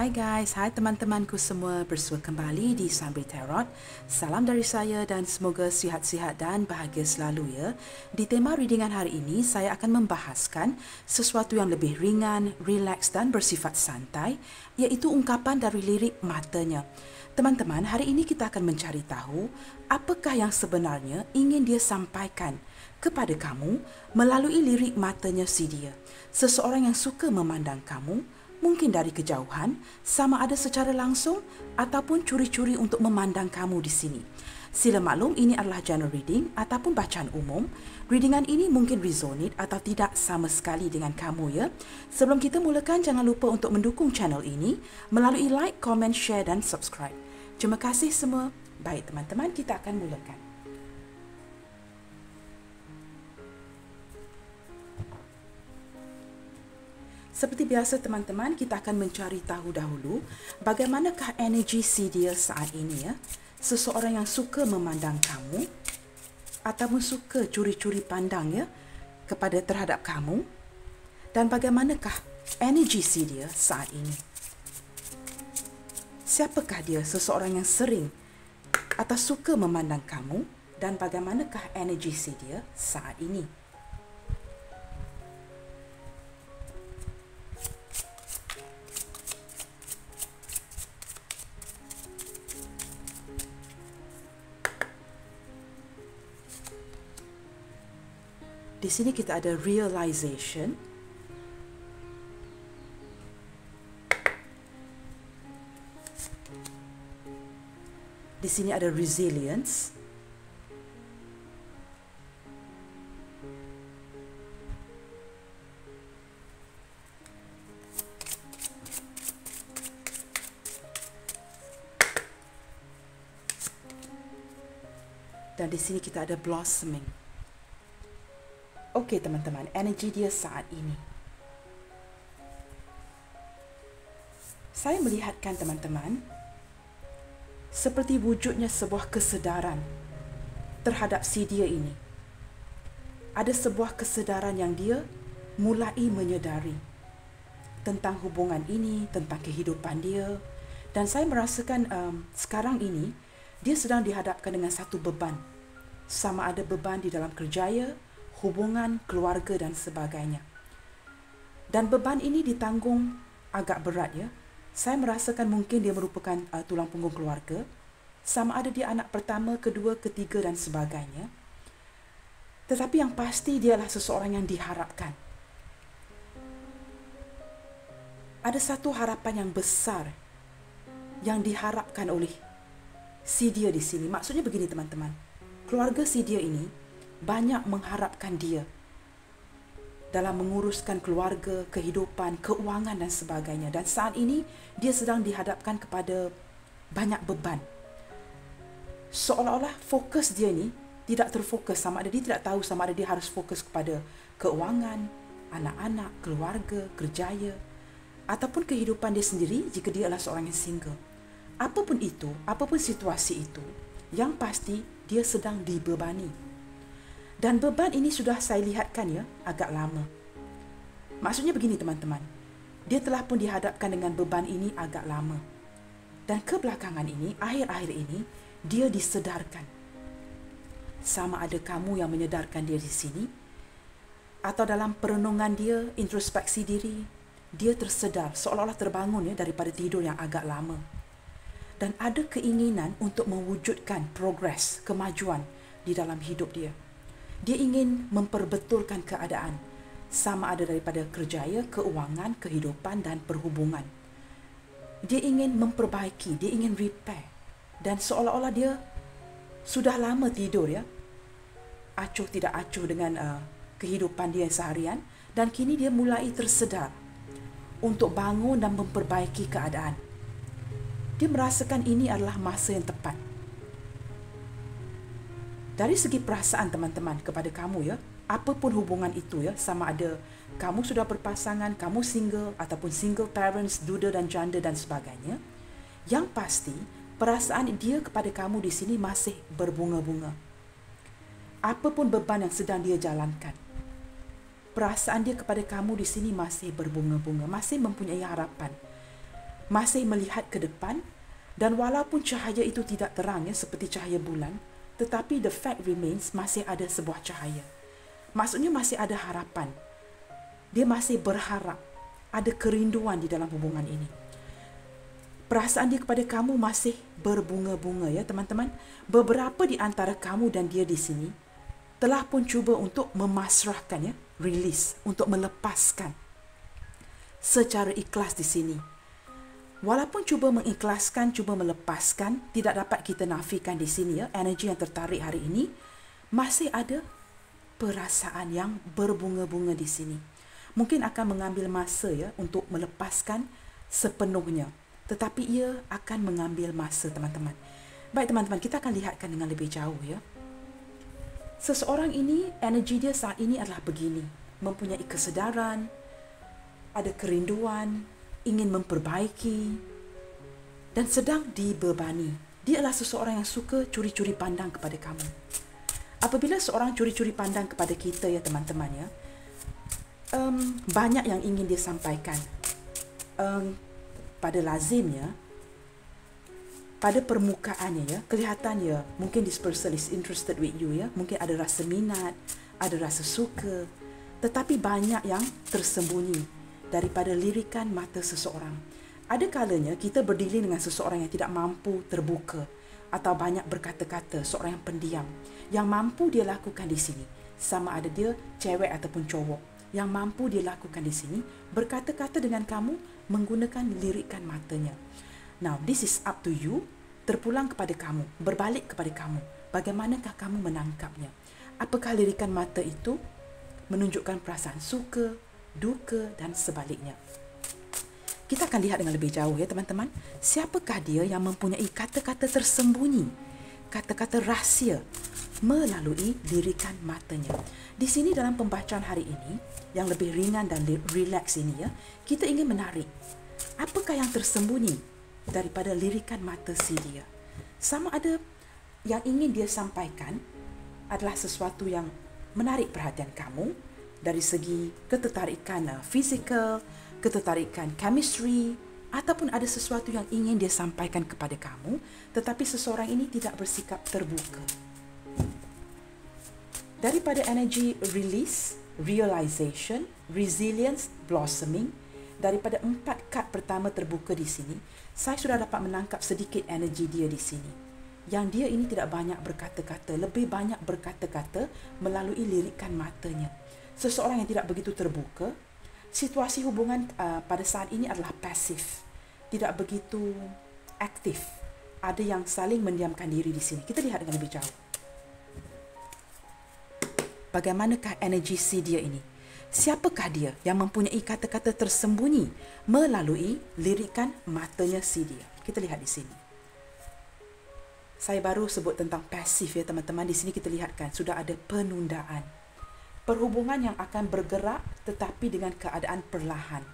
Hai guys, hai teman-temanku semua, bersua kembali di Sambil Tarot. Salam dari saya dan semoga sihat-sihat dan bahagia selalu ya. Di tema readingan hari ini, saya akan membahaskan sesuatu yang lebih ringan, rileks dan bersifat santai, iaitu ungkapan dari lirik matanya. Teman-teman, hari ini kita akan mencari tahu apakah yang sebenarnya ingin dia sampaikan kepada kamu melalui lirik matanya si dia. Seseorang yang suka memandang kamu, mungkin dari kejauhan, sama ada secara langsung ataupun curi-curi untuk memandang kamu di sini. Sila maklum, ini adalah general reading ataupun bacaan umum. Readingan ini mungkin resonate atau tidak sama sekali dengan kamu ya. Sebelum kita mulakan, jangan lupa untuk mendukung channel ini melalui like, comment, share dan subscribe. Terima kasih semua. Baik teman-teman, kita akan mulakan. Seperti biasa teman-teman, kita akan mencari tahu dahulu bagaimanakah energi si dia saat ini ya. Seseorang yang suka memandang kamu ataupun suka curi-curi pandang ya terhadap kamu, dan bagaimanakah energi si dia saat ini. Siapakah dia, seseorang yang sering atau suka memandang kamu, dan bagaimanakah energi si dia saat ini. Di sini kita ada realization. Di sini ada resilience. Dan di sini kita ada blossoming. Okey teman-teman, energi dia saat ini. Saya melihatkan teman-teman, seperti wujudnya sebuah kesedaran terhadap si dia ini. Ada sebuah kesedaran yang dia mulai menyedari tentang hubungan ini, tentang kehidupan dia. Dan saya merasakan sekarang ini, dia sedang dihadapkan dengan satu beban. Sama ada beban di dalam kerjaya, hubungan, keluarga dan sebagainya. Dan beban ini ditanggung agak berat ya. Saya merasakan mungkin dia merupakan tulang punggung keluarga. Sama ada dia anak pertama, kedua, ketiga dan sebagainya. Tetapi yang pasti dia adalah seseorang yang diharapkan. Ada satu harapan yang besar yang diharapkan oleh si dia di sini. Maksudnya begini teman-teman. Keluarga si dia ini banyak mengharapkan dia dalam menguruskan keluarga, kehidupan, keuangan dan sebagainya. Dan saat ini dia sedang dihadapkan kepada banyak beban. Seolah-olah fokus dia ni tidak terfokus, sama ada dia tidak tahu sama ada dia harus fokus kepada keuangan, anak-anak, keluarga, kerjaya ataupun kehidupan dia sendiri jika dia adalah seorang yang single. Apapun itu, apapun situasi itu, yang pasti dia sedang dibebani. Dan beban ini sudah saya lihatkan ya, agak lama. Maksudnya begini teman-teman, dia telah pun dihadapkan dengan beban ini agak lama. Dan kebelakangan ini, akhir-akhir ini, dia disedarkan. Sama ada kamu yang menyedarkan dia di sini, atau dalam perenungan dia, introspeksi diri, dia tersedar, seolah-olah terbangun ya daripada tidur yang agak lama. Dan ada keinginan untuk mewujudkan progres, kemajuan di dalam hidup dia. Dia ingin memperbetulkan keadaan, sama ada daripada kerjaya, keuangan, kehidupan dan perhubungan. Dia ingin memperbaiki, dia ingin repair. Dan seolah-olah dia sudah lama tidur ya, acuh tidak acuh dengan kehidupan dia seharian. Dan kini dia mulai tersedar untuk bangun dan memperbaiki keadaan. Dia merasakan ini adalah masa yang tepat. Dari segi perasaan teman-teman kepada kamu ya, apapun hubungan itu ya, sama ada kamu sudah berpasangan, kamu single ataupun single parents, duda dan janda dan sebagainya, yang pasti perasaan dia kepada kamu di sini masih berbunga-bunga. Apapun beban yang sedang dia jalankan, perasaan dia kepada kamu di sini masih berbunga-bunga, masih mempunyai harapan. masih melihat ke depan, dan walaupun cahaya itu tidak terang ya, seperti cahaya bulan, tetapi the fact remains, masih ada sebuah cahaya. Maksudnya masih ada harapan. Dia masih berharap, ada kerinduan di dalam hubungan ini. Perasaan dia kepada kamu masih berbunga-bunga ya teman-teman. Beberapa di antara kamu dan dia di sini telah pun cuba untuk memasrahkan ya, release, untuk melepaskan secara ikhlas di sini. Walaupun cuba mengikhlaskan, cuba melepaskan, tidak dapat kita nafikan di sini ya, energi yang tertarik hari ini masih ada perasaan yang berbunga-bunga di sini. Mungkin akan mengambil masa ya untuk melepaskan sepenuhnya. Tetapi ia akan mengambil masa teman-teman. Baik teman-teman, kita akan lihatkan dengan lebih jauh ya. Seseorang ini, energi dia saat ini adalah begini. Mempunyai kesedaran, ada kerinduan, ingin memperbaiki, dan sedang dibebani. Dia adalah seseorang yang suka curi-curi pandang kepada kamu. Apabila seorang curi-curi pandang kepada kita ya teman-teman ya, banyak yang ingin dia sampaikan. Pada lazimnya, pada permukaannya ya, kelihatannya mungkin this person is interested with you ya, mungkin ada rasa minat, ada rasa suka, tetapi banyak yang tersembunyi daripada lirikan mata seseorang. Ada kalanya kita berdiri dengan seseorang yang tidak mampu terbuka atau banyak berkata-kata, seorang yang pendiam. Yang mampu dia lakukan di sini, sama ada dia cewek ataupun cowok, yang mampu dia lakukan di sini, berkata-kata dengan kamu menggunakan lirikan matanya. Now, this is up to you, terpulang kepada kamu, berbalik kepada kamu. Bagaimanakah kamu menangkapnya? Apakah lirikan mata itu menunjukkan perasaan suka, duka dan sebaliknya? Kita akan lihat dengan lebih jauh ya teman-teman. Siapakah dia yang mempunyai kata-kata tersembunyi, kata-kata rahsia melalui lirikan matanya? Di sini dalam pembacaan hari ini, yang lebih ringan dan relax ini ya, kita ingin menarik apakah yang tersembunyi daripada lirikan mata si dia. Sama ada yang ingin dia sampaikan adalah sesuatu yang menarik perhatian kamu dari segi ketertarikan fizikal, ketertarikan chemistry, ataupun ada sesuatu yang ingin dia sampaikan kepada kamu, tetapi seseorang ini tidak bersikap terbuka. Daripada energi release, realization, resilience, blossoming, daripada 4 kad pertama terbuka di sini, saya sudah dapat menangkap sedikit energi dia di sini. Yang dia ini tidak banyak berkata-kata, lebih banyak berkata-kata melalui lirikan matanya. Seseorang yang tidak begitu terbuka, situasi hubungan pada saat ini adalah pasif, tidak begitu aktif. Ada yang saling mendiamkan diri di sini. Kita lihat dengan lebih jauh. Bagaimanakah energi si dia ini? Siapakah dia yang mempunyai kata-kata tersembunyi melalui lirikan matanya si dia? Kita lihat di sini. Saya baru sebut tentang pasif ya teman-teman. Di sini kita lihatkan sudah ada penundaan. Perhubungan yang akan bergerak tetapi dengan keadaan perlahan.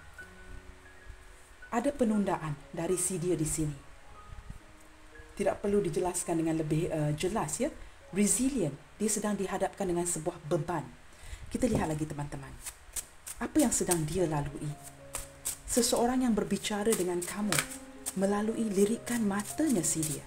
Ada penundaan dari si dia di sini. Tidak perlu dijelaskan dengan lebih jelas ya. Resilient. Dia sedang dihadapkan dengan sebuah beban. Kita lihat lagi teman-teman. Apa yang sedang dia lalui? Seseorang yang berbicara dengan kamu melalui lirikan matanya si dia.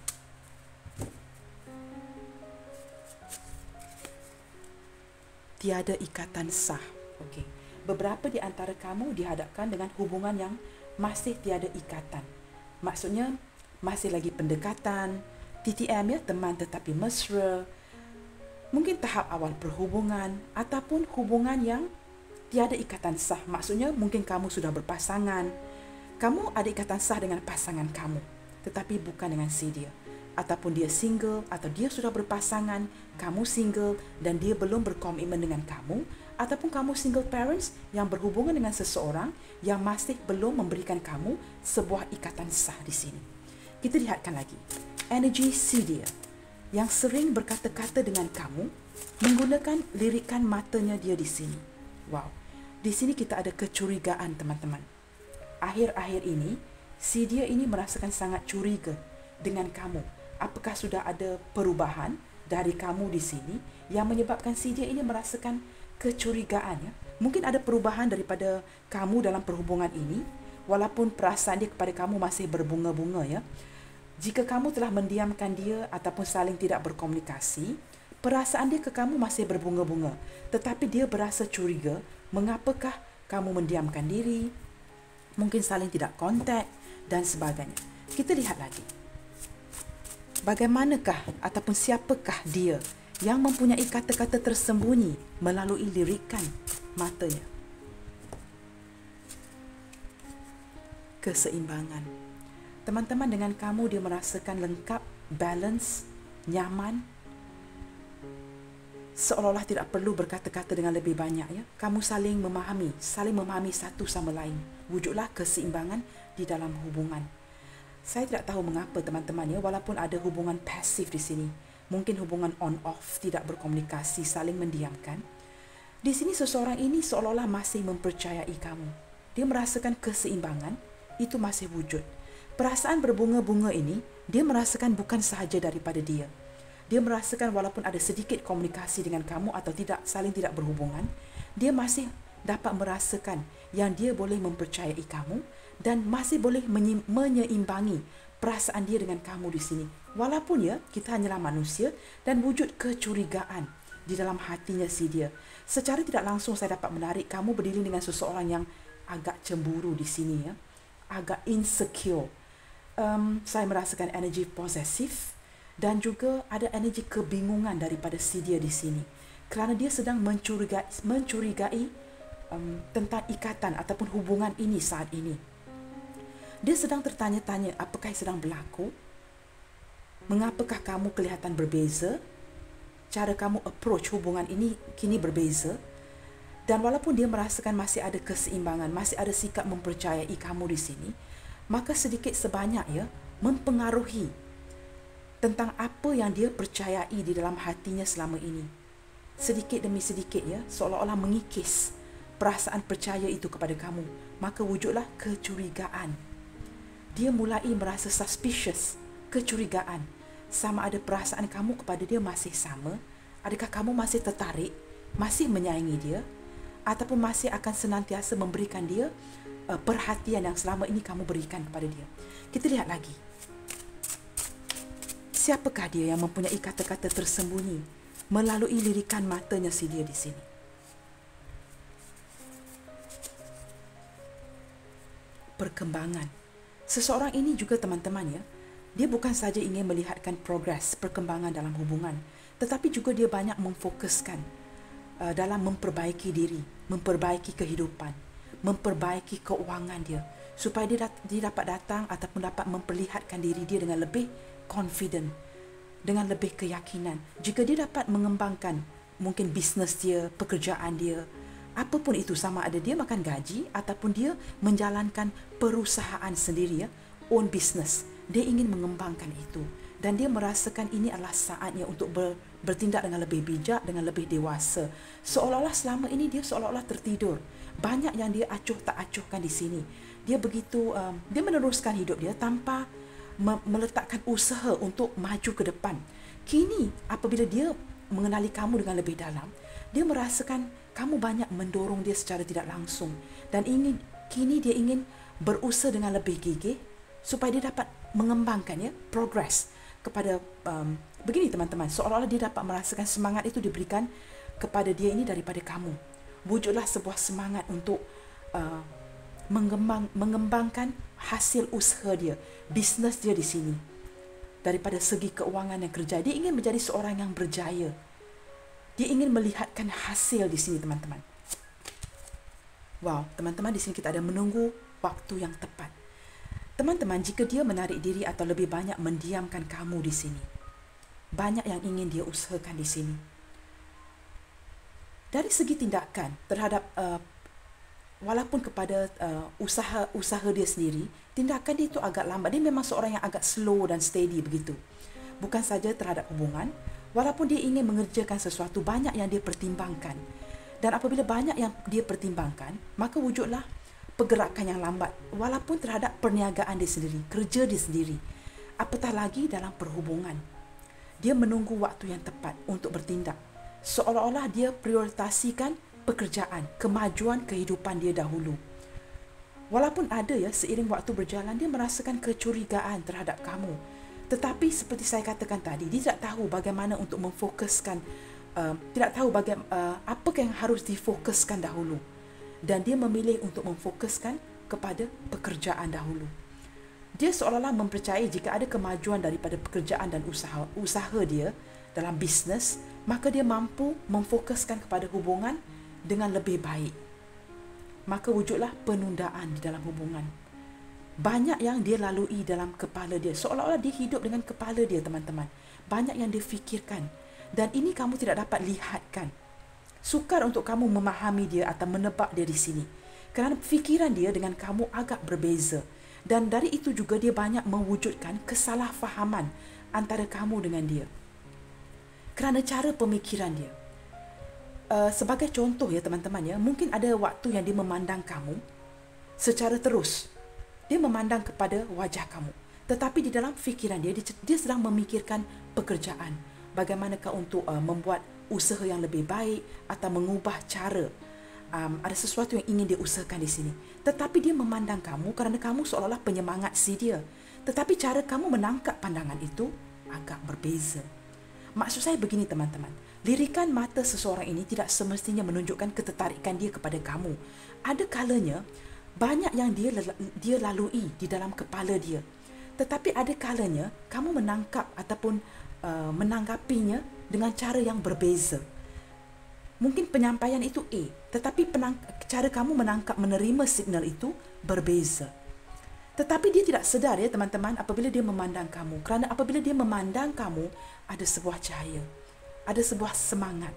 Tiada ikatan sah. Okey. Beberapa di antara kamu dihadapkan dengan hubungan yang masih tiada ikatan. Maksudnya masih lagi pendekatan, TTM ya, teman tetapi mesra. Mungkin tahap awal perhubungan ataupun hubungan yang tiada ikatan sah. Maksudnya mungkin kamu sudah berpasangan. Kamu ada ikatan sah dengan pasangan kamu, tetapi bukan dengan si dia. Ataupun dia single atau dia sudah berpasangan, kamu single dan dia belum berkomitmen dengan kamu. Ataupun kamu single parents yang berhubungan dengan seseorang yang masih belum memberikan kamu sebuah ikatan sah di sini. Kita lihatkan lagi. Energi si dia yang sering berkata-kata dengan kamu menggunakan lirikan matanya dia di sini. Wow. Di sini kita ada kecurigaan teman-teman. Akhir-akhir ini, si dia ini merasakan sangat curiga dengan kamu. Apakah sudah ada perubahan dari kamu di sini yang menyebabkan si dia ini merasakan kecurigaan ya? Mungkin ada perubahan daripada kamu dalam perhubungan ini. walaupun perasaan dia kepada kamu masih berbunga-bunga ya. Jika kamu telah mendiamkan dia ataupun saling tidak berkomunikasi, perasaan dia ke kamu masih berbunga-bunga, tetapi dia berasa curiga, mengapakah kamu mendiamkan diri, mungkin saling tidak kontak dan sebagainya. Kita lihat lagi. Bagaimanakah ataupun siapakah dia yang mempunyai kata-kata tersembunyi melalui lirikan matanya? Keseimbangan. Teman-teman, dengan kamu dia merasakan lengkap, balance, nyaman, seolah-olah tidak perlu berkata-kata dengan lebih banyak ya. Kamu saling memahami satu sama lain. Wujudlah keseimbangan di dalam hubungan. Saya tidak tahu mengapa teman-teman ya, walaupun ada hubungan pasif di sini, mungkin hubungan on off, tidak berkomunikasi, saling mendiamkan. Di sini seseorang ini seolah-olah masih mempercayai kamu. Dia merasakan keseimbangan itu masih wujud. Perasaan berbunga-bunga ini dia merasakan bukan sahaja daripada dia. Dia merasakan walaupun ada sedikit komunikasi dengan kamu atau saling tidak berhubungan, dia masih dapat merasakan yang dia boleh mempercayai kamu dan masih boleh menyeimbangi perasaan dia dengan kamu di sini. Walaupun ya, kita hanyalah manusia dan wujud kecurigaan di dalam hatinya si dia. Secara tidak langsung saya dapat menarik kamu berdiri dengan seseorang yang agak cemburu di sini ya. Agak insecure. Saya merasakan energi posesif dan juga ada energi kebingungan daripada si dia di sini. Kerana dia sedang mencurigai tentang ikatan ataupun hubungan ini saat ini. Dia sedang tertanya-tanya apakah yang sedang berlaku? Mengapakah kamu kelihatan berbeza? Cara kamu approach hubungan ini kini berbeza. Dan walaupun dia merasakan masih ada keseimbangan, masih ada sikap mempercayai kamu di sini, maka sedikit sebanyak ya mempengaruhi tentang apa yang dia percayai di dalam hatinya selama ini. Sedikit demi sedikit ya, seolah-olah mengikis perasaan percaya itu kepada kamu. Maka wujudlah kecurigaan. Dia mulai merasa suspicious, kecurigaan. Sama ada perasaan kamu kepada dia masih sama? Adakah kamu masih tertarik, masih menyayangi dia? Ataupun masih akan senantiasa memberikan dia perhatian yang selama ini kamu berikan kepada dia? Kita lihat lagi. Siapakah dia yang mempunyai kata-kata tersembunyi melalui lirikan matanya si dia di sini? Perkembangan. Seseorang ini juga teman-teman ya, dia bukan saja ingin melihatkan progres, perkembangan dalam hubungan, tetapi juga dia banyak memfokuskan dalam memperbaiki diri, memperbaiki kehidupan, memperbaiki keuangan dia, supaya dia dapat datang ataupun dapat memperlihatkan diri dia dengan lebih confident, dengan lebih keyakinan. Jika dia dapat mengembangkan mungkin bisnes dia, pekerjaan dia, apapun itu, sama ada dia makan gaji ataupun dia menjalankan perusahaan sendiri ya, own business, dia ingin mengembangkan itu dan dia merasakan ini adalah saatnya untuk bertindak dengan lebih bijak, dengan lebih dewasa. Seolah-olah selama ini dia seolah-olah tertidur. Banyak yang dia acuh tak acuhkan di sini. Dia begitu dia meneruskan hidup dia tanpa meletakkan usaha untuk maju ke depan. Kini apabila dia mengenali kamu dengan lebih dalam, dia merasakan kamu banyak mendorong dia secara tidak langsung dan kini dia ingin berusaha dengan lebih gigih supaya dia dapat mengembangkan ya, progress kepada begini teman-teman, seolah-olah dia dapat merasakan semangat itu diberikan kepada dia ini daripada kamu. Wujudlah sebuah semangat untuk mengembangkan hasil usaha dia, bisnes dia di sini. Daripada segi keuangan dan kerja, dia ingin menjadi seorang yang berjaya. Dia ingin melihatkan hasil di sini teman-teman. Wow, teman-teman, di sini kita ada menunggu waktu yang tepat. Teman-teman, jika dia menarik diri atau lebih banyak mendiamkan kamu di sini, banyak yang ingin dia usahakan di sini. Dari segi tindakan terhadap walaupun kepada usaha dia sendiri, tindakan dia itu agak lambat. Dia memang seorang yang agak slow dan steady begitu. Bukan saja terhadap hubungan, walaupun dia ingin mengerjakan sesuatu, banyak yang dia pertimbangkan. Dan apabila banyak yang dia pertimbangkan, maka wujudlah pergerakan yang lambat. Walaupun terhadap perniagaan dia sendiri, kerja dia sendiri. Apatah lagi dalam perhubungan. Dia menunggu waktu yang tepat untuk bertindak. Seolah-olah dia prioritasikan pekerjaan, kemajuan kehidupan dia dahulu. Walaupun ada ya, seiring waktu berjalan, dia merasakan kecurigaan terhadap kamu. Tetapi seperti saya katakan tadi, dia tidak tahu bagaimana untuk memfokuskan, tidak tahu apa yang harus difokuskan dahulu. Dan dia memilih untuk memfokuskan kepada pekerjaan dahulu. Dia seolah-olah mempercayai jika ada kemajuan daripada pekerjaan dan usaha dia dalam bisnes, maka dia mampu memfokuskan kepada hubungan dengan lebih baik. Maka wujudlah penundaan di dalam hubungan. Banyak yang dia lalui dalam kepala dia. Seolah-olah dia hidup dengan kepala dia, teman-teman. Banyak yang dia fikirkan. Dan ini kamu tidak dapat lihatkan. Sukar untuk kamu memahami dia atau menebak dia di sini. Kerana fikiran dia dengan kamu agak berbeza. Dan dari itu juga dia banyak mewujudkan kesalahfahaman antara kamu dengan dia. Kerana cara pemikiran dia. Sebagai contoh ya teman-teman ya, mungkin ada waktu yang dia memandang kamu secara terus. Dia memandang kepada wajah kamu. Tetapi di dalam fikiran dia sedang memikirkan pekerjaan. Bagaimanakah untuk membuat usaha yang lebih baik atau mengubah cara. Ada sesuatu yang ingin dia usahakan di sini. Tetapi dia memandang kamu kerana kamu seolah-olah penyemangat si dia. Tetapi cara kamu menangkap pandangan itu agak berbeza. Maksud saya begini teman-teman. Lirikan mata seseorang ini tidak semestinya menunjukkan ketertarikan dia kepada kamu. Ada kalanya banyak yang dia lalui di dalam kepala dia. Tetapi ada kalanya kamu menangkap ataupun menanggapinya dengan cara yang berbeza. Mungkin penyampaian itu A, tetapi cara kamu menerima signal itu berbeza. Tetapi dia tidak sedar ya teman-teman apabila dia memandang kamu. Kerana apabila dia memandang kamu, ada sebuah cahaya. Ada sebuah semangat,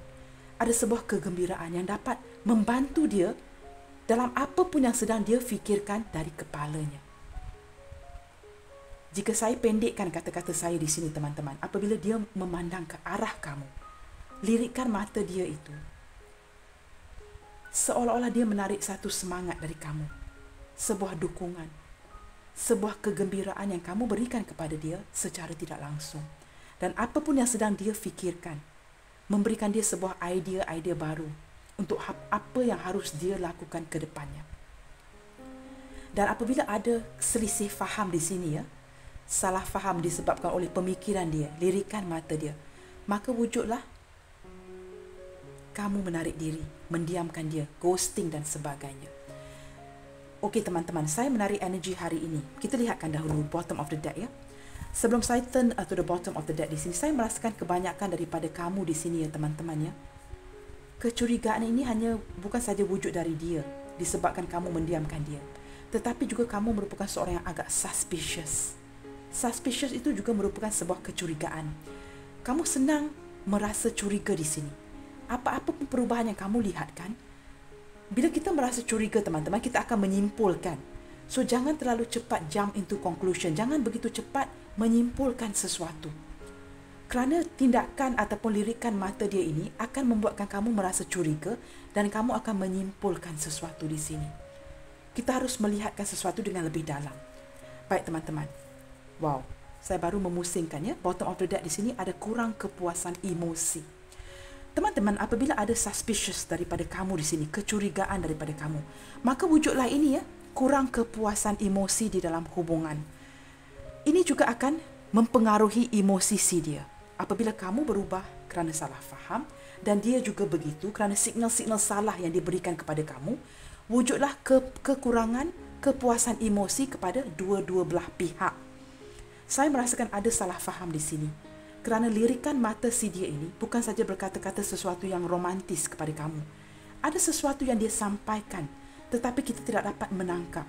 ada sebuah kegembiraan yang dapat membantu dia dalam apapun yang sedang dia fikirkan dari kepalanya. Jika saya pendekkan kata-kata saya di sini teman-teman, apabila dia memandang ke arah kamu, lirikan mata dia itu, seolah-olah dia menarik satu semangat dari kamu, sebuah dukungan, sebuah kegembiraan yang kamu berikan kepada dia secara tidak langsung. Dan apapun yang sedang dia fikirkan, memberikan dia sebuah idea baru untuk apa yang harus dia lakukan ke depannya. Dan apabila ada selisih faham di sini ya, salah faham disebabkan oleh pemikiran dia, lirikan mata dia, maka wujudlah kamu menarik diri, mendiamkan dia, ghosting dan sebagainya. Okey teman-teman, saya menarik energi hari ini. Kita lihatkan dahulu bottom of the deck ya. Sebelum saya turn to the bottom of the deck di sini, saya merasakan kebanyakan daripada kamu di sini ya teman-teman ya. Kecurigaan ini hanya bukan saja wujud dari dia, disebabkan kamu mendiamkan dia. Tetapi juga kamu merupakan seorang yang agak suspicious. Suspicious itu juga merupakan sebuah kecurigaan. Kamu senang merasa curiga di sini. Apa-apa pun perubahan yang kamu lihatkan, bila kita merasa curiga teman-teman, kita akan menyimpulkan. So jangan terlalu cepat jump into conclusion. Jangan begitu cepat menyimpulkan sesuatu. Kerana tindakan ataupun lirikan mata dia ini akan membuatkan kamu merasa curiga dan kamu akan menyimpulkan sesuatu di sini. Kita harus melihatkan sesuatu dengan lebih dalam. Baik teman-teman. Wow, saya baru memusingkan ya. Bottom of the deck di sini ada kurang kepuasan emosi. Teman-teman, apabila ada suspicious daripada kamu di sini, kecurigaan daripada kamu, maka wujudlah ini ya, kurang kepuasan emosi di dalam hubungan. Ini juga akan mempengaruhi emosi si dia. Apabila kamu berubah kerana salah faham dan dia juga begitu kerana signal-signal salah yang diberikan kepada kamu, wujudlah kekurangan kepuasan emosi kepada dua-dua belah pihak. Saya merasakan ada salah faham di sini. Kerana lirikan mata si dia ini bukan saja berkata-kata sesuatu yang romantis kepada kamu. Ada sesuatu yang dia sampaikan, tetapi kita tidak dapat menangkap.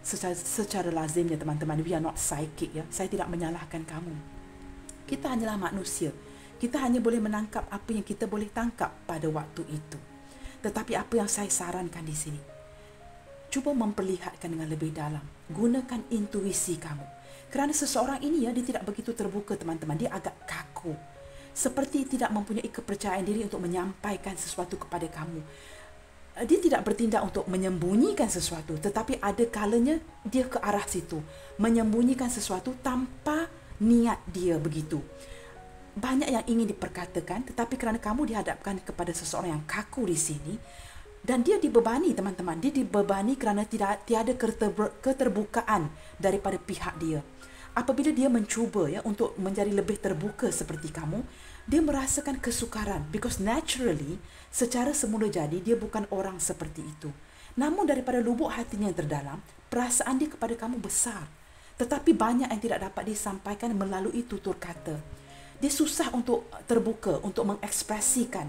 Secara lazimnya teman-teman, we are not psychic ya. Saya tidak menyalahkan kamu. Kita hanyalah manusia. Kita hanya boleh menangkap apa yang kita boleh tangkap pada waktu itu. Tetapi apa yang saya sarankan di sini, cuba memperlihatkan dengan lebih dalam. Gunakan intuisi kamu. Kerana seseorang ini ya, dia tidak begitu terbuka teman-teman. Dia agak kaku. Seperti tidak mempunyai kepercayaan diri untuk menyampaikan sesuatu kepada kamu. Dia tidak bertindak untuk menyembunyikan sesuatu. Tetapi ada kalanya dia ke arah situ. Menyembunyikan sesuatu tanpa niat dia begitu. Banyak yang ingin diperkatakan. Tetapi kerana kamu dihadapkan kepada seseorang yang kaku di sini, Dan dia dibebani, teman-teman. Dia dibebani kerana tiada keterbukaan daripada pihak dia. Apabila dia mencuba untuk menjadi lebih terbuka seperti kamu, dia merasakan kesukaran. Because naturally, secara semula jadi, dia bukan orang seperti itu. Namun daripada lubuk hatinya yang terdalam, perasaan dia kepada kamu besar. Tetapi banyak yang tidak dapat disampaikan melalui tutur kata. Dia susah untuk terbuka, untuk mengekspresikan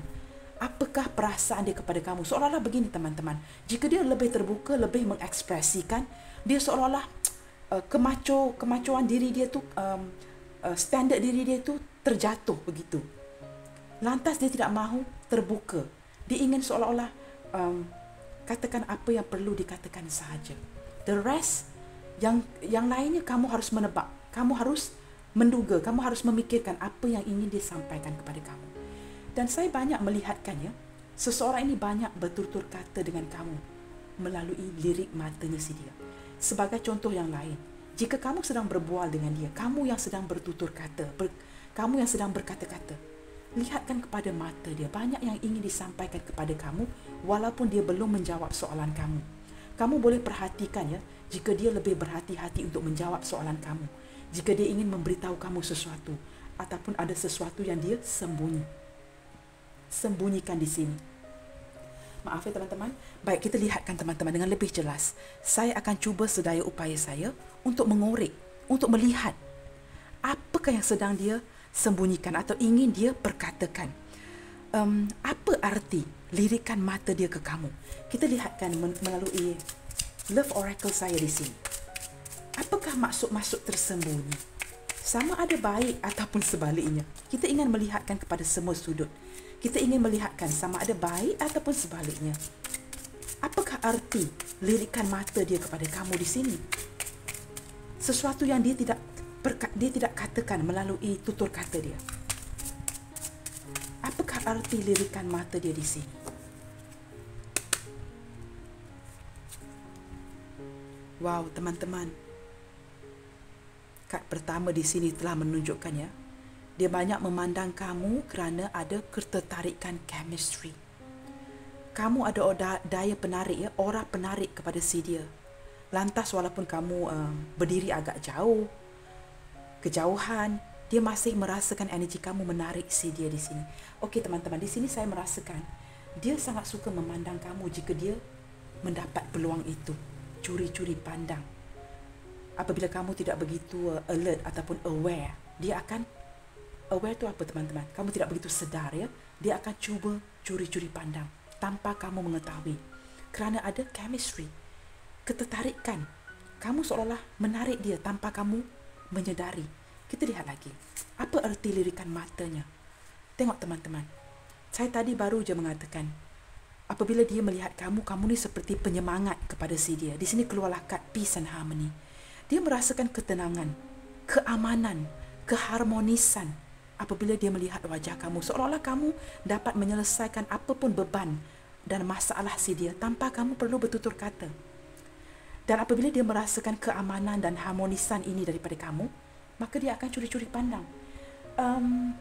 apakah perasaan dia kepada kamu. Seolah-olah begini, teman-teman. Jika dia lebih terbuka, lebih mengekspresikan, dia seolah-olah kemacuan diri dia tu, standard diri dia tu terjatuh begitu. Lantas dia tidak mahu terbuka. Dia ingin seolah-olah katakan apa yang perlu dikatakan sahaja. The rest, yang lainnya kamu harus menebak. Kamu harus menduga, kamu harus memikirkan apa yang ingin dia sampaikan kepada kamu. Dan saya banyak melihatkannya, seseorang ini banyak bertutur kata dengan kamu melalui lirik matanya si dia. Sebagai contoh yang lain, jika kamu sedang berbual dengan dia, kamu yang sedang bertutur kata, kamu yang sedang berkata-kata, lihatkan kepada mata dia, banyak yang ingin disampaikan kepada kamu walaupun dia belum menjawab soalan kamu. Kamu boleh perhatikan jika dia lebih berhati-hati untuk menjawab soalan kamu, jika dia ingin memberitahu kamu sesuatu ataupun ada sesuatu yang dia sembunyikan di sini. Maaf ya teman-teman. Baik, kita lihatkan teman-teman dengan lebih jelas. Saya akan cuba sedaya upaya saya untuk mengorek, untuk melihat apakah yang sedang dia sembunyikan atau ingin dia perkatakan. Apa arti lirikan mata dia ke kamu? Kita lihatkan melalui Love Oracle saya di sini. Apakah maksud-maksud tersembunyi? Sama ada baik ataupun sebaliknya. Kita ingin melihatkan kepada semua sudut. Kita ingin melihatkan sama ada baik ataupun sebaliknya. Apakah arti lirikan mata dia kepada kamu di sini? Sesuatu yang dia tidak katakan melalui tutur kata dia. Apakah arti lirikan mata dia di sini? Wow, teman-teman. Kad pertama di sini telah menunjukkannya. Dia banyak memandang kamu kerana ada ketertarikan chemistry. Kamu ada daya penarik, aura penarik kepada si dia. Lantas walaupun kamu berdiri agak jauh, kejauhan, dia masih merasakan energi kamu menarik si dia di sini. Okey teman-teman, di sini saya merasakan dia sangat suka memandang kamu jika dia mendapat peluang itu. Curi-curi pandang. Apabila kamu tidak begitu alert ataupun aware, dia akan aware tu apa teman-teman? Kamu tidak begitu sedar dia akan cuba curi-curi pandang tanpa kamu mengetahui. Kerana ada chemistry, ketertarikan. Kamu seolah-olah menarik dia tanpa kamu menyedari. Kita lihat lagi. Apa arti lirikan matanya? Tengok teman-teman. Saya tadi baru je mengatakan, apabila dia melihat kamu, kamu ni seperti penyemangat kepada si dia. Di sini keluarlah kad peace and harmony. Dia merasakan ketenangan, keamanan, keharmonisan apabila dia melihat wajah kamu. Seolah-olah kamu dapat menyelesaikan apapun beban dan masalah si dia tanpa kamu perlu bertutur kata. Dan apabila dia merasakan keamanan dan harmonisan ini daripada kamu, maka dia akan curi-curi pandang.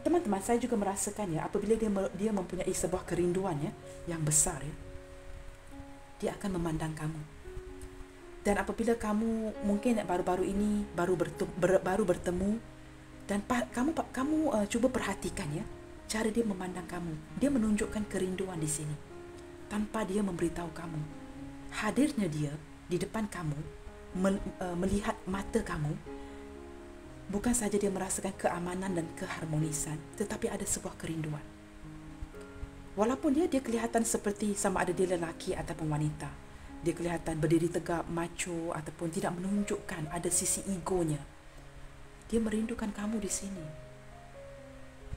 Teman-teman, saya juga merasakan apabila dia mempunyai sebuah kerinduan yang besar dia akan memandang kamu. Dan apabila kamu mungkin baru-baru ini baru bertemu dan kamu cuba perhatikan cara dia memandang kamu. Dia menunjukkan kerinduan di sini tanpa dia memberitahu kamu. Hadirnya dia di depan kamu, melihat mata kamu, bukan saja dia merasakan keamanan dan keharmonisan, tetapi ada sebuah kerinduan. Walaupun dia kelihatan seperti sama ada dia lelaki ataupun wanita, dia kelihatan berdiri tegap, macho ataupun tidak menunjukkan ada sisi egonya, dia merindukan kamu di sini.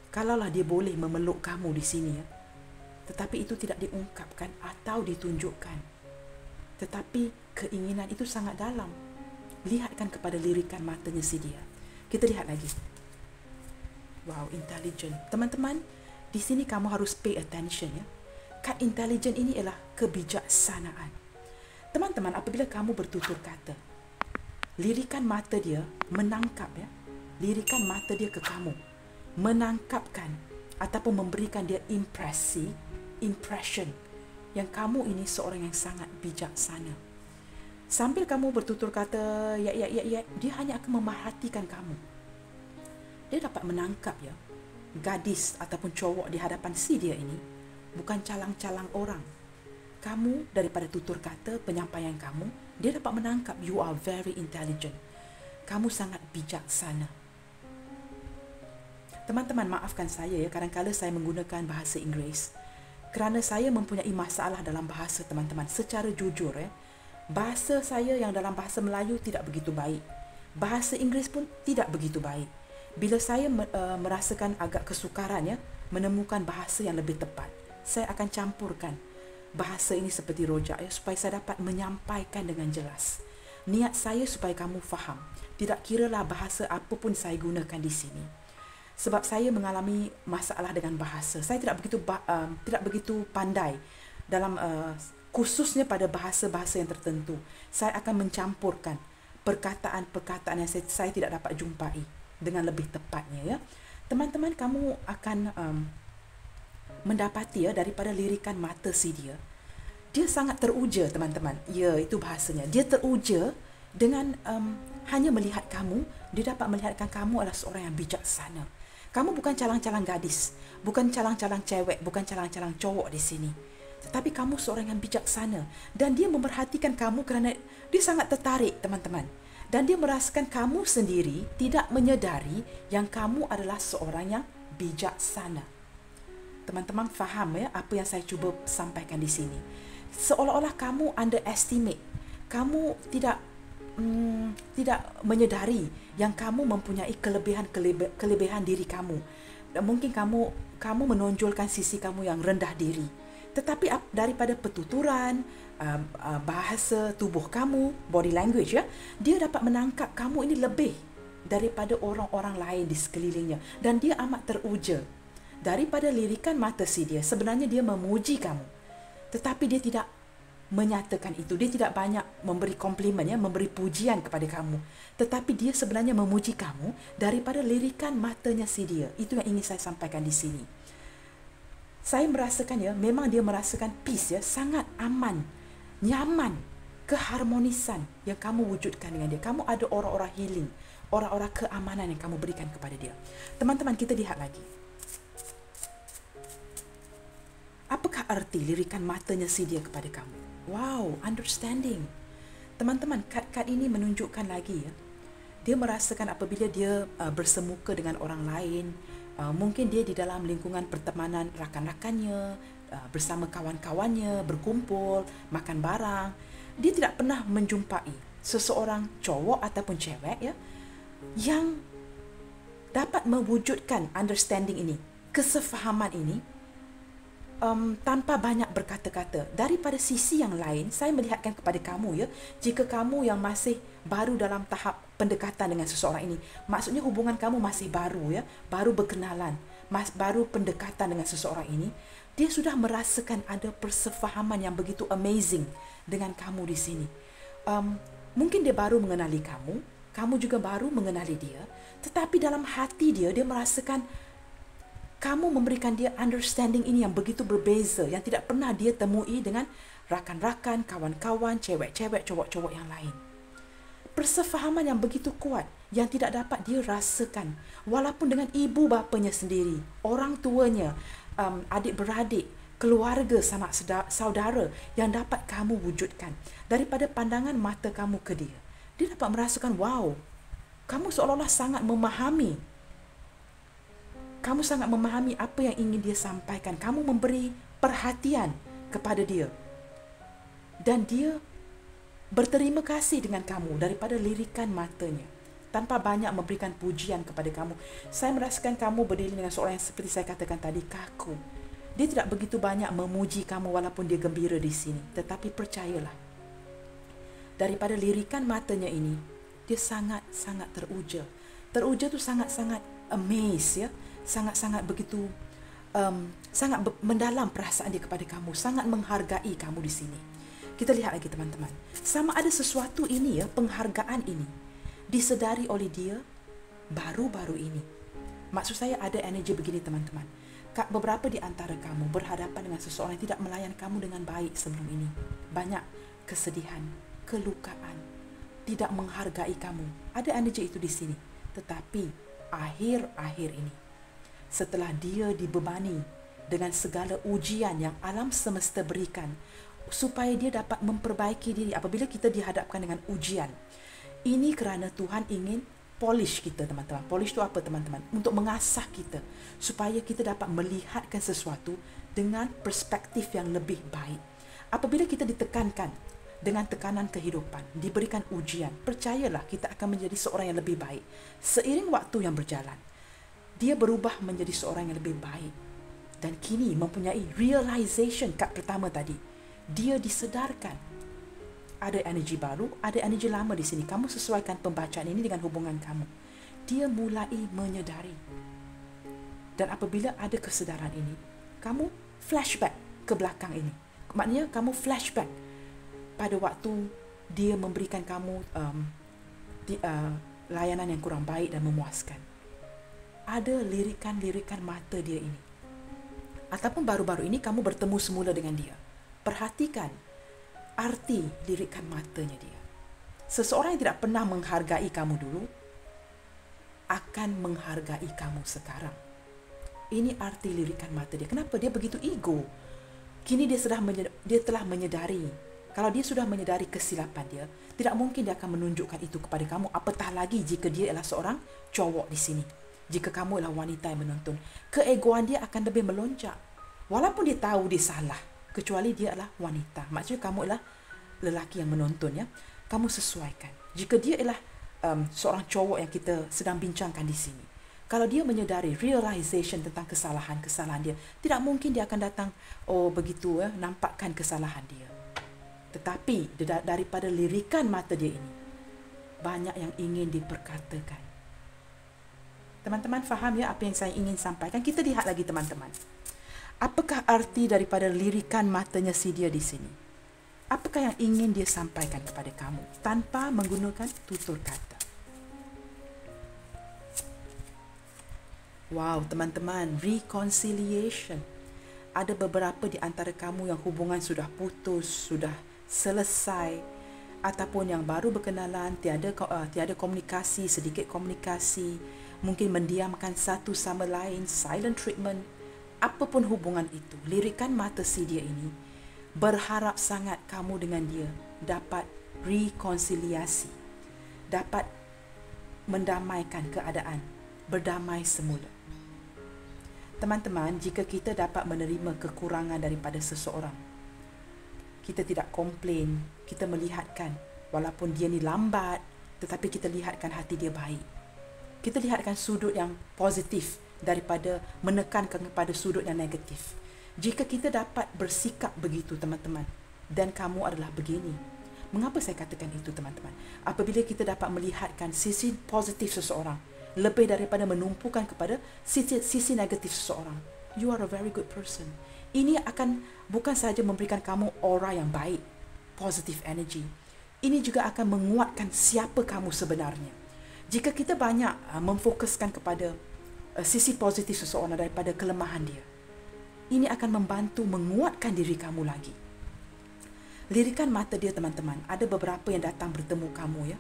Kalaulah dia boleh memeluk kamu di sini tetapi itu tidak diungkapkan atau ditunjukkan, tetapi keinginan itu sangat dalam. Lihatkan kepada lirikan matanya si dia. Kita lihat lagi. Wow, intelligent. Teman-teman, di sini kamu harus pay attention Kad intelligent ini ialah kebijaksanaan. Teman-teman, apabila kamu bertutur kata, lirikan mata dia menangkap lirikan mata dia ke kamu, menangkapkan ataupun memberikan dia impression yang kamu ini seorang yang sangat bijaksana. Sambil kamu bertutur kata, ya, dia hanya akan memerhatikan kamu. Dia dapat menangkap ya, gadis ataupun cowok di hadapan si dia ini bukan calang-calang orang. Kamu daripada tutur kata, penyampaian kamu, dia dapat menangkap you are very intelligent. Kamu sangat bijaksana. Teman-teman, maafkan saya ya, kadang-kadang saya menggunakan bahasa Inggeris kerana saya mempunyai masalah dalam bahasa, teman-teman. Secara jujur bahasa saya yang dalam bahasa Melayu tidak begitu baik. Bahasa Inggeris pun tidak begitu baik. Bila saya merasakan agak kesukaran ya, menemukan bahasa yang lebih tepat, saya akan campurkan bahasa ini seperti rojak ya, supaya saya dapat menyampaikan dengan jelas. Niat saya supaya kamu faham. Tidak kiralah bahasa apa pun saya gunakan di sini. Sebab saya mengalami masalah dengan bahasa. Saya tidak begitu pandai dalam khususnya pada bahasa-bahasa yang tertentu. Saya akan mencampurkan perkataan-perkataan yang saya tidak dapat jumpai dengan lebih tepatnya ya. Teman-teman, kamu akan mendapati ya, daripada lirikan mata si dia sangat teruja, teman-teman. Ya, itu bahasanya. Dia teruja dengan hanya melihat kamu. Dia dapat melihatkan kamu adalah seorang yang bijaksana. Kamu bukan calang-calang gadis, bukan calang-calang cewek, bukan calang-calang cowok di sini. Tetapi kamu seorang yang bijaksana. Dan dia memperhatikan kamu kerana dia sangat tertarik, teman-teman. Dan dia merasakan kamu sendiri tidak menyedari yang kamu adalah seorang yang bijaksana. Teman-teman faham ya apa yang saya cuba sampaikan di sini? Seolah-olah kamu underestimate. Kamu tidak menyedari yang kamu mempunyai kelebihan diri kamu. Dan mungkin kamu menonjolkan sisi kamu yang rendah diri. Tetapi daripada petuturan, bahasa tubuh kamu, body language ya, dia dapat menangkap kamu ini lebih daripada orang-orang lain di sekelilingnya. Dan dia amat teruja. Daripada lirikan mata si dia, sebenarnya dia memuji kamu. Tetapi dia tidak menyatakan itu. Dia tidak banyak memberi komplimen ya, memberi pujian kepada kamu. Tetapi dia sebenarnya memuji kamu daripada lirikan matanya si dia. Itu yang ingin saya sampaikan di sini. Saya merasakan ya, memang dia merasakan peace ya, sangat aman, nyaman, keharmonisan yang kamu wujudkan dengan dia. Kamu ada orang-orang healing, orang-orang keamanan yang kamu berikan kepada dia. Teman-teman, kita lihat lagi. Apakah arti lirikan matanya si dia kepada kamu? Wow, understanding. Teman-teman, kad-kad ini menunjukkan lagi ya, dia merasakan apabila dia bersemuka dengan orang lain, mungkin dia di dalam lingkungan pertemanan rakan-rakannya, bersama kawan-kawannya, berkumpul, makan barang, dia tidak pernah menjumpai seseorang cowok ataupun cewek ya, yang dapat mewujudkan understanding ini, kesefahaman ini, tanpa banyak berkata-kata. Daripada sisi yang lain, saya melihatkan kepada kamu ya, jika kamu yang masih baru dalam tahap pendekatan dengan seseorang ini, maksudnya hubungan kamu masih baru ya, baru berkenalan, baru pendekatan dengan seseorang ini, dia sudah merasakan ada persefahaman yang begitu amazing dengan kamu di sini. Mungkin dia baru mengenali kamu, kamu juga baru mengenali dia, tetapi dalam hati dia merasakan kamu memberikan dia understanding ini yang begitu berbeza, yang tidak pernah dia temui dengan rakan-rakan, kawan-kawan, cewek-cewek, cowok-cowok yang lain. Persefahaman yang begitu kuat, yang tidak dapat dia rasakan, walaupun dengan ibu bapanya sendiri, orang tuanya, adik-beradik, keluarga, sanak saudara yang dapat kamu wujudkan. Daripada pandangan mata kamu ke dia, dia dapat merasakan, wow, kamu seolah-olah sangat memahami. Kamu sangat memahami apa yang ingin dia sampaikan. Kamu memberi perhatian kepada dia. Dan dia berterima kasih dengan kamu daripada lirikan matanya. Tanpa banyak memberikan pujian kepada kamu. Saya merasakan kamu berdiri dengan seorang yang seperti saya katakan tadi, kaku. Dia tidak begitu banyak memuji kamu walaupun dia gembira di sini. Tetapi percayalah, daripada lirikan matanya ini, dia sangat-sangat teruja. Teruja tu sangat-sangat amazed ya. Sangat-sangat begitu sangat mendalam perasaan dia kepada kamu, sangat menghargai kamu di sini. Kita lihat lagi teman-teman. Sama ada sesuatu ini ya, penghargaan ini disedari oleh dia baru-baru ini. Maksud saya ada energi begini teman-teman. beberapa di antara kamu berhadapan dengan seseorang yang tidak melayan kamu dengan baik sebelum ini. Banyak kesedihan, kelukaan, tidak menghargai kamu. Ada energi itu di sini. Tetapi akhir-akhir ini, setelah dia dibebani dengan segala ujian yang alam semesta berikan, supaya dia dapat memperbaiki diri apabila kita dihadapkan dengan ujian. Ini kerana Tuhan ingin polish kita, teman-teman. Polish itu apa, teman-teman? Untuk mengasah kita supaya kita dapat melihatkan sesuatu dengan perspektif yang lebih baik. Apabila kita ditekankan dengan tekanan kehidupan, diberikan ujian, percayalah kita akan menjadi seorang yang lebih baik. Seiring waktu yang berjalan, dia berubah menjadi seorang yang lebih baik. Dan kini mempunyai realization kat pertama tadi. Dia disedarkan. Ada energi baru, ada energi lama di sini. Kamu sesuaikan pembacaan ini dengan hubungan kamu. Dia mulai menyedari. Dan apabila ada kesedaran ini, kamu flashback ke belakang ini. Maknanya kamu flashback pada waktu dia memberikan kamu layanan yang kurang baik dan memuaskan. Ada lirikan-lirikan mata dia ini. Ataupun baru-baru ini kamu bertemu semula dengan dia. Perhatikan arti lirikan matanya dia. Seseorang yang tidak pernah menghargai kamu dulu akan menghargai kamu sekarang. Ini arti lirikan mata dia. Kenapa dia begitu ego? Kini dia telah menyedari. Kalau dia sudah menyedari kesilapan dia, tidak mungkin dia akan menunjukkan itu kepada kamu. Apatah lagi jika dia adalah seorang cowok di sini. Jika kamu adalah wanita yang menonton, keegoan dia akan lebih melonjak. Walaupun dia tahu dia salah, kecuali dia adalah wanita. Maksudnya kamu adalah lelaki yang menonton, ya. Kamu sesuaikan. Jika dia adalah seorang cowok yang kita sedang bincangkan di sini, kalau dia menyedari realization tentang kesalahan-kesalahan dia, tidak mungkin dia akan datang begitu nampakkan kesalahan dia. Tetapi daripada lirikan mata dia ini, banyak yang ingin diperkatakan. Teman-teman faham ya apa yang saya ingin sampaikan? Kita lihat lagi, teman-teman. Apakah arti daripada lirikan matanya si dia di sini? Apakah yang ingin dia sampaikan kepada kamu tanpa menggunakan tutur kata? Wow, teman-teman, reconciliation. Ada beberapa di antara kamu yang hubungan sudah putus, sudah selesai, ataupun yang baru berkenalan, tiada komunikasi, sedikit komunikasi, mungkin mendiamkan satu sama lain, silent treatment. Apapun hubungan itu, lirikan mata si dia ini berharap sangat kamu dengan dia dapat rekonsiliasi, dapat mendamaikan keadaan, berdamai semula. Teman-teman, jika kita dapat menerima kekurangan daripada seseorang, kita tidak komplain, kita melihatkan walaupun dia ni lambat, tetapi kita lihatkan hati dia baik. Kita lihatkan sudut yang positif daripada menekankan kepada sudut yang negatif. Jika kita dapat bersikap begitu, teman-teman, dan kamu adalah begini. Mengapa saya katakan itu, teman-teman? Apabila kita dapat melihatkan sisi positif seseorang, lebih daripada menumpukan kepada sisi negatif seseorang, you are a very good person. Ini akan bukan sahaja memberikan kamu aura yang baik, positive energy. Ini juga akan menguatkan siapa kamu sebenarnya. Jika kita banyak memfokuskan kepada sisi positif seseorang daripada kelemahan dia, ini akan membantu menguatkan diri kamu lagi. Lirikan mata dia, teman-teman, ada beberapa yang datang bertemu kamu, ya.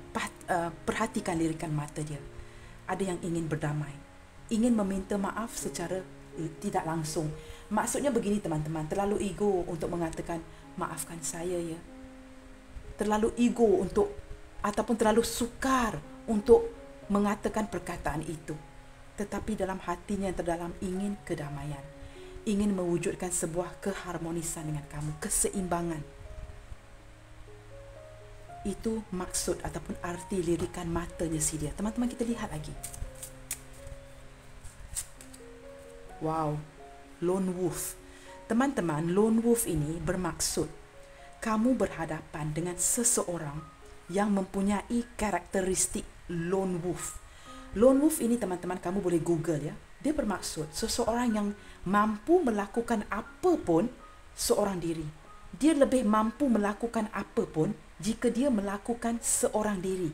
Perhatikan lirikan mata dia. Ada yang ingin berdamai, ingin meminta maaf secara tidak langsung. Maksudnya begini, teman-teman, terlalu ego untuk mengatakan maafkan saya, ya. Terlalu ego untuk ataupun terlalu sukar untuk mengatakan perkataan itu. Tetapi dalam hatinya yang terdalam ingin kedamaian, ingin mewujudkan sebuah keharmonisan dengan kamu, keseimbangan. Itu maksud ataupun arti lirikan matanya si dia. Teman-teman, kita lihat lagi. Wow, lone wolf. Teman-teman, lone wolf ini bermaksud kamu berhadapan dengan seseorang yang mempunyai karakteristik lone wolf. Lone wolf ini, teman-teman, kamu boleh Google, ya. Dia bermaksud seseorang yang mampu melakukan apa pun seorang diri. Dia lebih mampu melakukan apa pun jika dia melakukan seorang diri.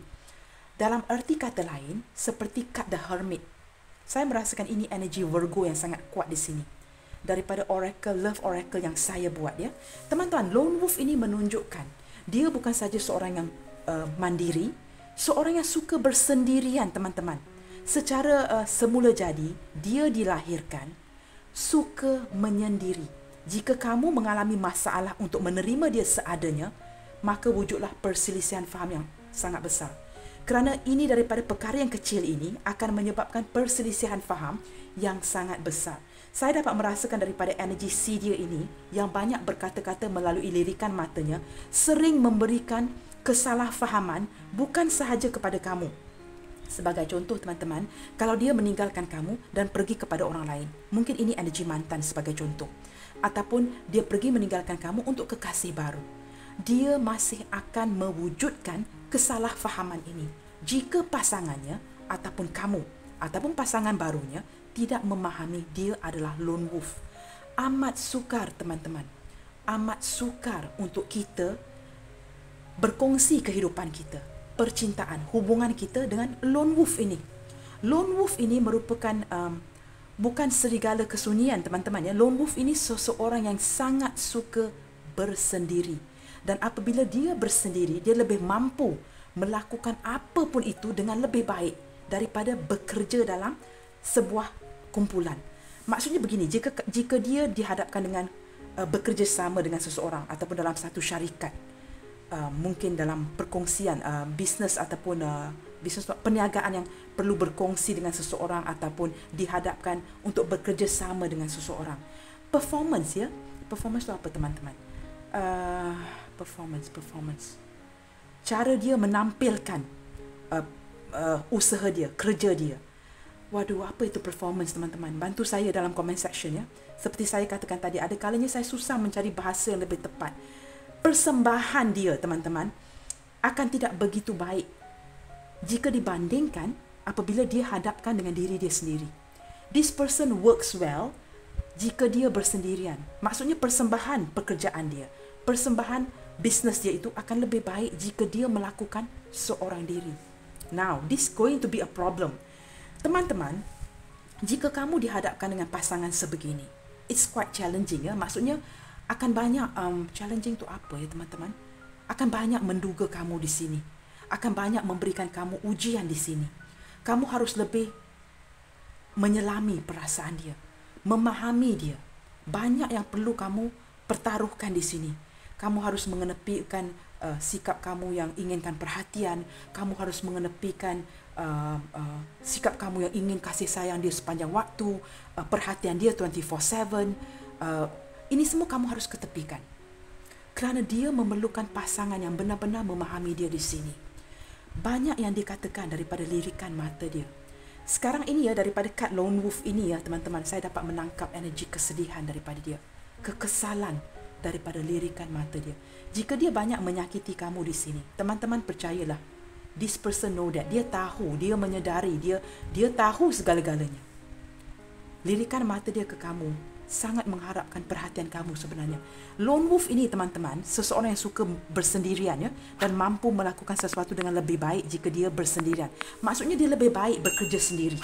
Dalam erti kata lain, seperti Cut the Hermit. Saya merasakan ini energi Virgo yang sangat kuat di sini. daripada oracle, love oracle yang saya buat ya. Teman-teman, lone wolf ini menunjukkan dia bukan saja seorang yang mandiri, seorang yang suka bersendirian teman-teman. Secara semula jadi, dia dilahirkan suka menyendiri. Jika kamu mengalami masalah untuk menerima dia seadanya, maka wujudlah perselisihan faham yang sangat besar. Kerana ini daripada perkara yang kecil ini akan menyebabkan perselisihan faham yang sangat besar. Saya dapat merasakan daripada energi si dia ini yang banyak berkata-kata melalui lirikan matanya sering memberikan kesalahfahaman bukan sahaja kepada kamu. Sebagai contoh teman-teman, kalau dia meninggalkan kamu dan pergi kepada orang lain, mungkin ini energi mantan sebagai contoh. Ataupun dia pergi meninggalkan kamu untuk kekasih baru. Dia masih akan mewujudkan kesalahfahaman ini jika pasangannya ataupun kamu ataupun pasangan barunya tidak memahami dia adalah lone wolf. Amat sukar teman-teman, amat sukar untuk kita berkongsi kehidupan kita, percintaan, hubungan kita dengan lone wolf ini. Lone wolf ini merupakan bukan serigala kesunyian teman-teman ya. Lone wolf ini seseorang yang sangat suka bersendiri. Dan apabila dia bersendiri, dia lebih mampu melakukan apa pun itu dengan lebih baik daripada bekerja dalam sebuah kumpulan. Maksudnya begini, jika dia dihadapkan dengan bekerjasama dengan seseorang ataupun dalam satu syarikat, mungkin dalam perkongsian bisnes ataupun bisnes perniagaan yang perlu berkongsi dengan seseorang ataupun dihadapkan untuk bekerjasama dengan seseorang. Performance ya, performance itu apa teman-teman? Performance. Cara dia menampilkan usaha dia, kerja dia. Waduh, apa itu performance teman-teman? Bantu saya dalam comment section ya. Seperti saya katakan tadi, ada kalanya saya susah mencari bahasa yang lebih tepat. Persembahan dia teman-teman akan tidak begitu baik jika dibandingkan apabila dia hadapkan dengan diri dia sendiri. This person works well jika dia bersendirian. Maksudnya persembahan pekerjaan dia, persembahan bisnes dia itu akan lebih baik jika dia melakukan seorang diri. Now, this going to be a problem. Teman-teman, jika kamu dihadapkan dengan pasangan sebegini, it's quite challenging ya. Maksudnya akan banyak challenging tu apa ya teman-teman? Akan banyak menduga kamu di sini. Akan banyak memberikan kamu ujian di sini. Kamu harus lebih menyelami perasaan dia, memahami dia. Banyak yang perlu kamu pertaruhkan di sini. Kamu harus mengenepikan sikap kamu yang inginkan perhatian. Kamu harus mengenepikan sikap kamu yang ingin kasih sayang dia sepanjang waktu, perhatian dia 24/7. Ini semua kamu harus ketepikan. Kerana dia memerlukan pasangan yang benar-benar memahami dia di sini. Banyak yang dikatakan daripada lirikan mata dia. Sekarang ini ya, daripada kad lone wolf ini ya teman-teman, saya dapat menangkap energi kesedihan daripada dia. Kekesalan daripada lirikan mata dia. Jika dia banyak menyakiti kamu di sini, teman-teman percayalah, this person know that, dia tahu, dia menyedari, dia tahu segala-galanya. Lirikan mata dia ke kamu sangat mengharapkan perhatian kamu sebenarnya. Lone wolf ini teman-teman, seseorang yang suka bersendirian ya, dan mampu melakukan sesuatu dengan lebih baik jika dia bersendirian. Maksudnya dia lebih baik bekerja sendiri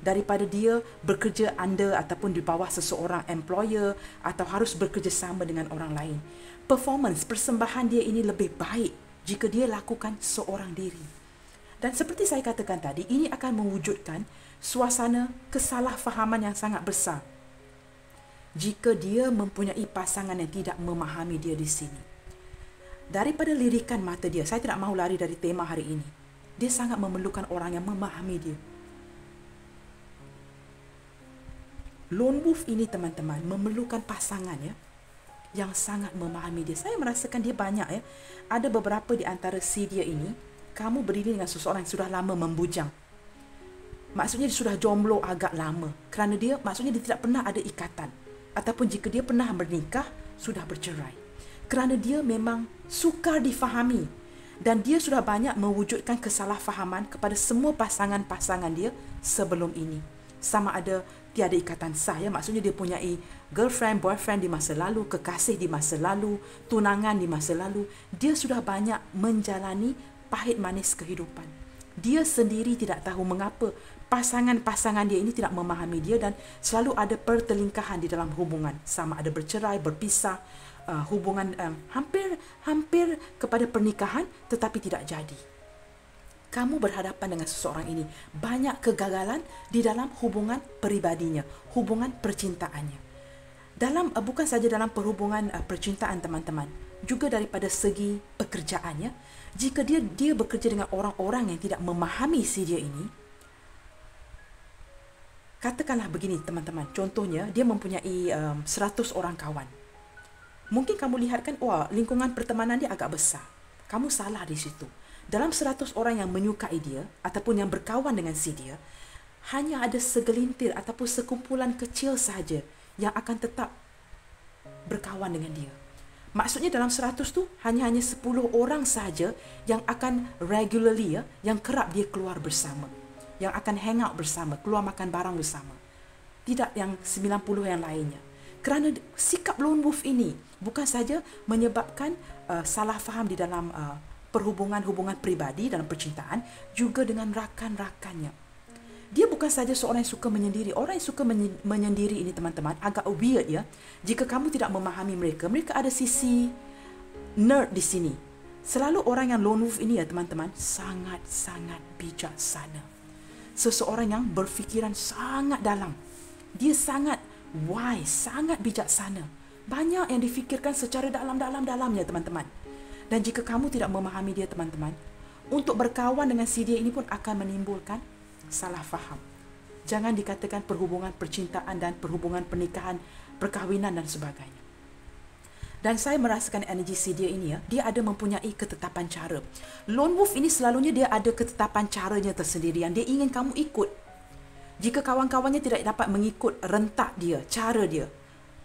daripada dia bekerja under ataupun di bawah seseorang employer atau harus bekerja sama dengan orang lain. Performance, persembahan dia ini lebih baik jika dia lakukan seorang diri. Dan seperti saya katakan tadi, ini akan mewujudkan suasana kesalahfahaman yang sangat besar jika dia mempunyai pasangan yang tidak memahami dia di sini. Daripada lirikan mata dia, saya tidak mahu lari dari tema hari ini. Dia sangat memerlukan orang yang memahami dia. Lone wolf ini teman-teman memerlukan pasangan ya yang sangat memahami dia. Saya merasakan dia banyak ya. Ada beberapa di antara si dia ini, kamu berdiri dengan seseorang yang sudah lama membujang. Maksudnya dia sudah jomblo agak lama. Kerana dia, maksudnya dia tidak pernah ada ikatan. Ataupun jika dia pernah bernikah, sudah bercerai. Kerana dia memang sukar difahami. Dan dia sudah banyak mewujudkan kesalahfahaman kepada semua pasangan-pasangan dia sebelum ini. Sama ada tiada ikatan sah ya, maksudnya dia punyai girlfriend, boyfriend di masa lalu, kekasih di masa lalu, tunangan di masa lalu. Dia sudah banyak menjalani pahit manis kehidupan. Dia sendiri tidak tahu mengapa pasangan-pasangan dia ini tidak memahami dia dan selalu ada pertelingkahan di dalam hubungan, sama ada bercerai, berpisah, hubungan hampir kepada pernikahan tetapi tidak jadi. Kamu berhadapan dengan seseorang ini, banyak kegagalan di dalam hubungan peribadinya, hubungan percintaannya. Bukan saja dalam perhubungan percintaan teman-teman, juga daripada segi pekerjaannya. Jika dia bekerja dengan orang-orang yang tidak memahami si dia ini, katakanlah begini teman-teman, contohnya dia mempunyai 100 orang kawan. Mungkin kamu lihat kan, wah, lingkungan pertemanan dia agak besar. Kamu salah di situ. Dalam 100 orang yang menyukai dia ataupun yang berkawan dengan si dia, hanya ada segelintir ataupun sekumpulan kecil saja yang akan tetap berkawan dengan dia. Maksudnya dalam 100 tu hanya 10 orang saja yang akan regularly, yang kerap dia keluar bersama, yang akan hang out bersama, keluar makan barang bersama. Tidak yang 90 yang lainnya. Kerana sikap lone wolf ini bukan saja menyebabkan salah faham di dalam hubungan pribadi dalam percintaan, juga dengan rakan-rakannya. Dia bukan saja seorang yang suka menyendiri. Orang yang suka menyendiri ini teman-teman agak weird ya. Jika kamu tidak memahami mereka ada sisi nerd di sini. Selalu orang yang lone wolf ini ya teman-teman sangat-sangat bijaksana. Seseorang yang berfikiran sangat dalam. Dia sangat wise, sangat bijaksana. Banyak yang difikirkan secara dalamnya teman-teman. Dan jika kamu tidak memahami dia teman-teman, untuk berkawan dengan si dia ini pun akan menimbulkan salah faham. Jangan dikatakan perhubungan percintaan dan perhubungan pernikahan, perkahwinan dan sebagainya. Dan saya merasakan energi si dia ini ya, dia ada mempunyai ketetapan cara. Lone wolf ini selalunya dia ada ketetapan caranya tersendiri yang dia ingin kamu ikut. Jika kawan-kawannya tidak dapat mengikut rentak dia, cara dia,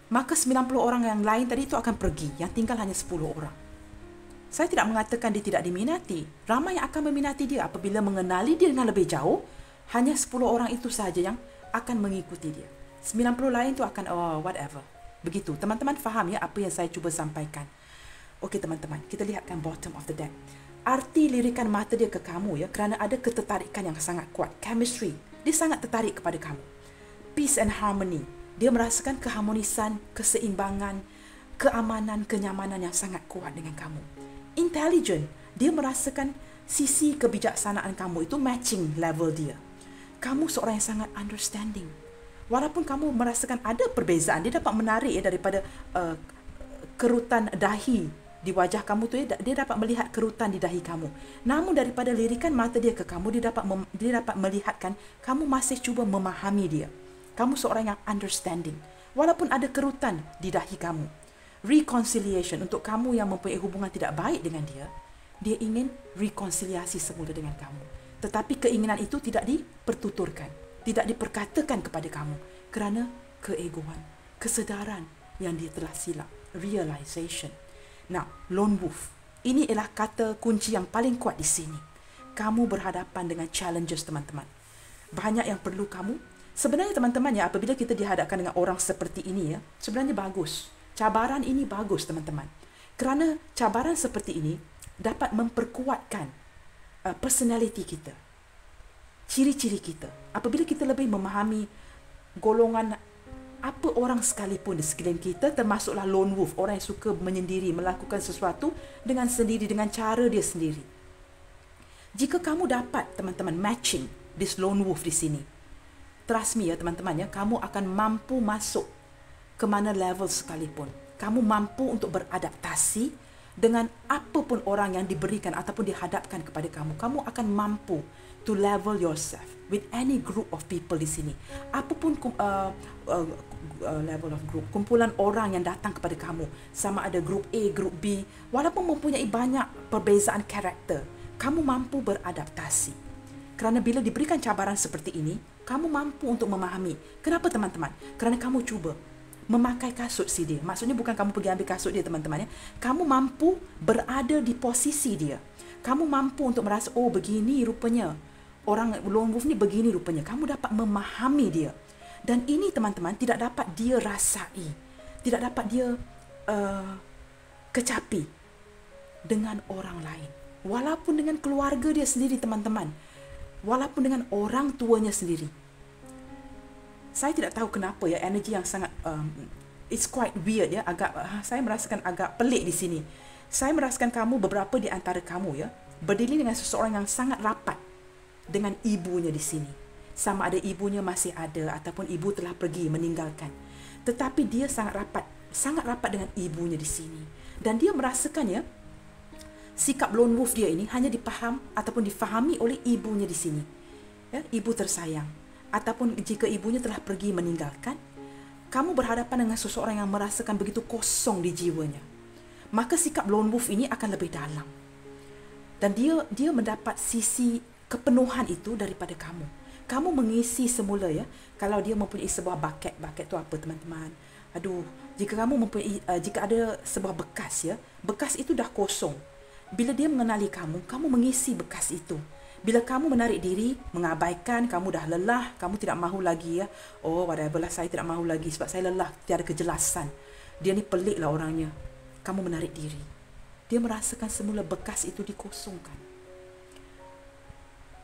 maka 90 orang yang lain tadi itu akan pergi, yang tinggal hanya 10 orang. Saya tidak mengatakan dia tidak diminati. Ramai yang akan meminati dia apabila mengenali dia dengan lebih jauh. Hanya 10 orang itu saja yang akan mengikuti dia. 90 lain itu akan whatever. Begitu. Teman-teman faham ya apa yang saya cuba sampaikan. Okey teman-teman, kita lihatkan bottom of the deck. Arti lirikan mata dia ke kamu ya, kerana ada ketertarikan yang sangat kuat. Chemistry. Dia sangat tertarik kepada kamu. Peace and harmony. Dia merasakan keharmonisan, keseimbangan, keamanan, kenyamanan yang sangat kuat dengan kamu. Intelligent, dia merasakan sisi kebijaksanaan kamu itu matching level dia. Kamu seorang yang sangat understanding. Walaupun kamu merasakan ada perbezaan, dia dapat menarik ya daripada kerutan dahi di wajah kamu tu ya, dia dapat melihat kerutan di dahi kamu. Namun daripada lirikan mata dia ke kamu, dia dapat melihatkan kamu masih cuba memahami dia. Kamu seorang yang understanding. Walaupun ada kerutan di dahi kamu. Reconciliation, untuk kamu yang mempunyai hubungan tidak baik dengan dia, dia ingin rekonsiliasi semula dengan kamu. Tetapi keinginan itu tidak dipertuturkan, tidak diperkatakan kepada kamu kerana keegoan, kesedaran yang dia telah silap, realization. Now, lone wolf, ini ialah kata kunci yang paling kuat di sini. Kamu berhadapan dengan challenges teman-teman. Banyak yang perlu kamu. Sebenarnya teman-teman ya, apabila kita dihadapkan dengan orang seperti ini ya, sebenarnya bagus. Cabaran ini bagus teman-teman. Kerana cabaran seperti ini dapat memperkuatkan personality kita. Ciri-ciri kita. Apabila kita lebih memahami golongan apa orang sekalipun di sekeliling kita, termasuklah lone wolf, orang yang suka menyendiri, melakukan sesuatu dengan sendiri, dengan cara dia sendiri. Jika kamu dapat teman-teman matching this lone wolf di sini, trust me ya teman-teman ya, kamu akan mampu masuk ke mana level sekalipun. Kamu mampu untuk beradaptasi dengan apapun orang yang diberikan ataupun dihadapkan kepada kamu. Kamu akan mampu to level yourself with any group of people di sini. Apapun level of group, kumpulan orang yang datang kepada kamu, sama ada group A, group B, walaupun mempunyai banyak perbezaan karakter, kamu mampu beradaptasi. Kerana bila diberikan cabaran seperti ini, kamu mampu untuk memahami. Kenapa teman-teman? Kerana kamu cuba memakai kasut si dia. Maksudnya bukan kamu pergi ambil kasut dia teman-teman ya. Kamu mampu berada di posisi dia. Kamu mampu untuk merasa, oh begini rupanya. Orang lone wolf ni begini rupanya. Kamu dapat memahami dia. Dan ini teman-teman tidak dapat dia rasai. Tidak dapat dia kecapi dengan orang lain. Walaupun dengan keluarga dia sendiri teman-teman. walaupun dengan orang tuanya sendiri. Saya tidak tahu kenapa ya, energi yang sangat it's quite weird ya, agak saya merasakan agak pelik di sini. Saya merasakan kamu, beberapa di antara kamu ya, berdiri dengan seseorang yang sangat rapat dengan ibunya di sini. Sama ada ibunya masih ada ataupun ibu telah pergi meninggalkan. Tetapi dia sangat rapat dengan ibunya di sini. Dan dia merasakan ya, sikap lone wolf dia ini hanya difahami oleh ibunya di sini. Ya, ibu tersayang. Ataupun jika ibunya telah pergi meninggalkan, kamu berhadapan dengan seseorang yang merasakan begitu kosong di jiwanya. Maka sikap lone wolf ini akan lebih dalam. Dan dia mendapat sisi kepenuhan itu daripada kamu. Kamu mengisi semula ya. Kalau dia mempunyai sebuah bucket tu apa teman-teman? Aduh, jika ada sebuah bekas ya, bekas itu dah kosong. Bila dia mengenali kamu, kamu mengisi bekas itu. Bila kamu menarik diri, mengabaikan, kamu dah lelah, kamu tidak mahu lagi ya. Oh, whatever lah, saya tidak mahu lagi sebab saya lelah, tiada kejelasan. Dia ni pelik lah orangnya. Kamu menarik diri. Dia merasakan semula bekas itu dikosongkan.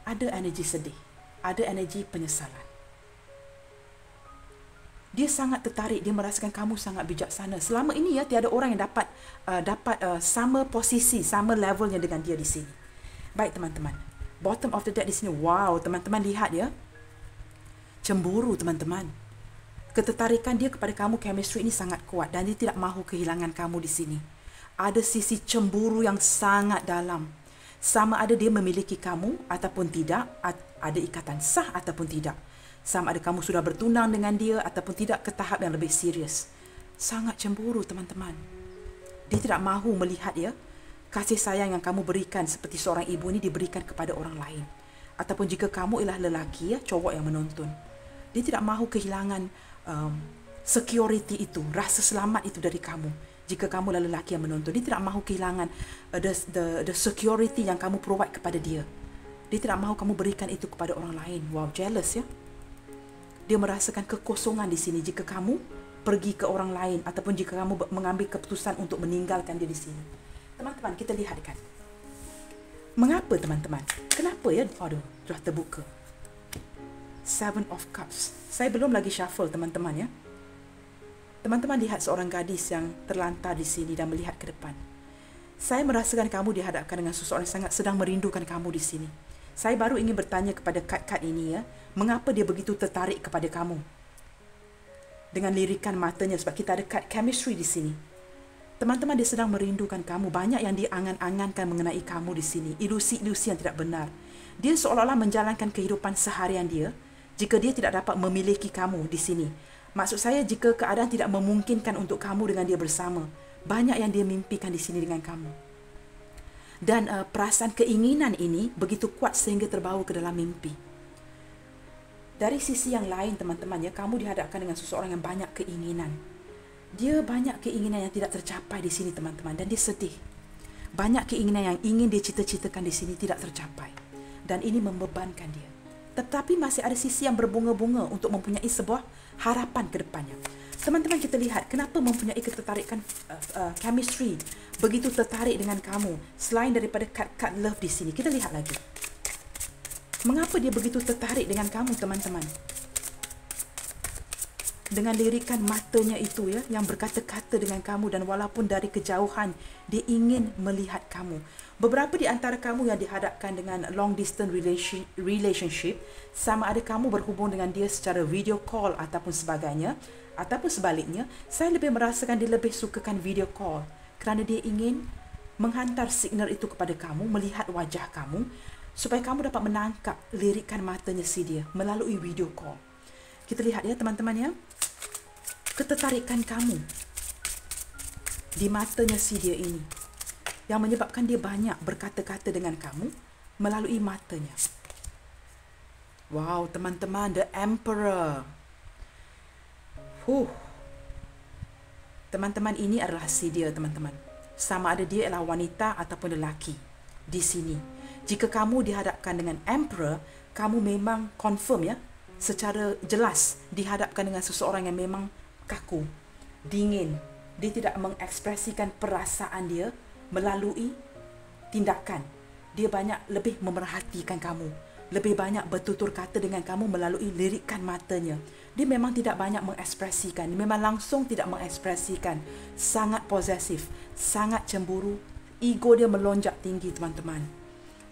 Ada energi sedih, ada energi penyesalan. Dia sangat tertarik, dia merasakan kamu sangat bijaksana. Selama ini ya, tiada orang yang dapat sama posisi, sama levelnya dengan dia di sini. Baik teman-teman. Bottom of the deck di sini. Wow, teman-teman lihat ya. Cemburu teman-teman. Ketertarikan dia kepada kamu, chemistry ini sangat kuat dan dia tidak mahu kehilangan kamu di sini. Ada sisi cemburu yang sangat dalam. Sama ada dia memiliki kamu ataupun tidak, ada ikatan sah ataupun tidak. Sama ada kamu sudah bertunang dengan dia ataupun tidak ke tahap yang lebih serius. Sangat cemburu teman-teman. Dia tidak mahu melihat ya, kasih sayang yang kamu berikan seperti seorang ibu ini diberikan kepada orang lain. Ataupun jika kamu ialah lelaki ya, cowok yang menonton. Dia tidak mahu kehilangan security itu, rasa selamat itu dari kamu. Jika kamu adalah lelaki yang menonton, dia tidak mahu kehilangan the security yang kamu provide kepada dia. Dia tidak mahu kamu berikan itu kepada orang lain. Wow, jealous ya. Dia merasakan kekosongan di sini jika kamu pergi ke orang lain ataupun jika kamu mengambil keputusan untuk meninggalkan dia di sini. Teman-teman, kita lihat kan. Mengapa teman-teman? Kenapa ya? Aduh, sudah terbuka. Seven of Cups. Saya belum lagi shuffle teman-teman ya. Teman-teman lihat seorang gadis yang terlantar di sini dan melihat ke depan. Saya merasakan kamu dihadapkan dengan seseorang yang sangat sedang merindukan kamu di sini. Saya baru ingin bertanya kepada kad-kad ini ya, mengapa dia begitu tertarik kepada kamu? Dengan lirikan matanya sebab kita ada kad chemistry di sini. Teman-teman, dia sedang merindukan kamu. Banyak yang diangan-angankan mengenai kamu di sini. Ilusi-ilusi yang tidak benar. Dia seolah-olah menjalankan kehidupan seharian dia jika dia tidak dapat memiliki kamu di sini. Maksud saya, jika keadaan tidak memungkinkan untuk kamu dengan dia bersama, banyak yang dia mimpikan di sini dengan kamu. Dan perasaan keinginan ini begitu kuat sehingga terbawa ke dalam mimpi. Dari sisi yang lain teman-teman ya, kamu dihadapkan dengan seseorang yang banyak keinginan. Dia banyak keinginan yang tidak tercapai di sini teman-teman, dan dia sedih. Banyak keinginan yang ingin dia cita-citakan di sini tidak tercapai. Dan ini membebankan dia. Tetapi masih ada sisi yang berbunga-bunga untuk mempunyai sebuah harapan ke depannya. Teman-teman, kita lihat kenapa mempunyai ketertarikan chemistry, begitu tertarik dengan kamu selain daripada kad-kad love di sini. Kita lihat lagi. Mengapa dia begitu tertarik dengan kamu teman-teman? Dengan lirikan matanya itu ya, yang berkata-kata dengan kamu, dan walaupun dari kejauhan dia ingin melihat kamu. Beberapa di antara kamu yang dihadapkan dengan long distance relationship, sama ada kamu berhubung dengan dia secara video call ataupun sebagainya, ataupun sebaliknya, saya lebih merasakan dia lebih sukakan video call kerana dia ingin menghantar signal itu kepada kamu, melihat wajah kamu, supaya kamu dapat menangkap lirikan matanya si dia melalui video call. Kita lihat ya teman-teman ya, ketertarikan kamu di matanya si dia ini yang menyebabkan dia banyak berkata-kata dengan kamu melalui matanya. Wow teman-teman, the Emperor. Teman-teman, ini adalah si dia teman-teman. Sama ada dia adalah wanita ataupun lelaki di sini. Jika kamu dihadapkan dengan Emperor, kamu memang confirm ya, secara jelas dihadapkan dengan seseorang yang memang kaku, dingin. Dia tidak mengekspresikan perasaan dia melalui tindakan. Dia banyak lebih memerhatikan kamu, lebih banyak bertutur kata dengan kamu melalui lirikan matanya. Dia memang tidak banyak mengekspresikan, dia memang langsung tidak mengekspresikan. Sangat posesif, sangat cemburu, ego dia melonjak tinggi teman-teman.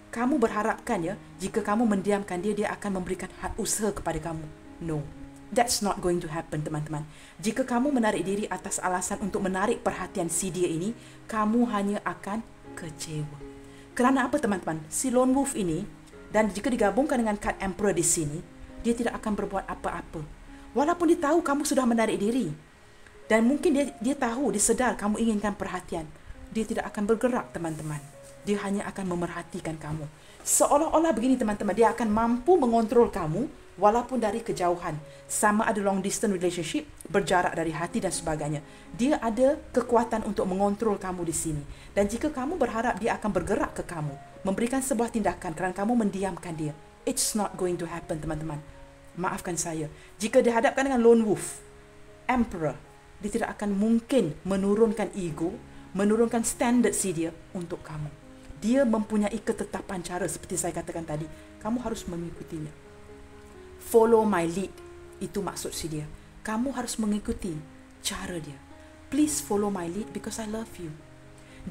Kamu berharapkan ya, jika kamu mendiamkan dia, dia akan memberikan hak usaha kepada kamu. No, that's not going to happen teman-teman. Jika kamu menarik diri atas alasan untuk menarik perhatian si dia ini, kamu hanya akan kecewa. Kerana apa teman-teman? Si lone wolf ini, dan jika digabungkan dengan kad emperor di sini, dia tidak akan berbuat apa-apa. Walaupun dia tahu kamu sudah menarik diri. Dan mungkin dia tahu, dia sedar kamu inginkan perhatian. Dia tidak akan bergerak teman-teman. Dia hanya akan memerhatikan kamu. Seolah-olah begini teman-teman, dia akan mampu mengontrol kamu walaupun dari kejauhan. Sama ada long distance relationship, berjarak dari hati dan sebagainya. Dia ada kekuatan untuk mengontrol kamu di sini. Dan jika kamu berharap dia akan bergerak ke kamu, memberikan sebuah tindakan kerana kamu mendiamkan dia, it's not going to happen teman-teman. Maafkan saya. Jika dihadapkan dengan lone wolf, emperor, dia tidak akan mungkin menurunkan ego, menurunkan standard si dia untuk kamu. Dia mempunyai ketetapan cara seperti saya katakan tadi. Kamu harus mengikutinya. Follow my lead. Itu maksud si dia. Kamu harus mengikuti cara dia. Please follow my lead because I love you.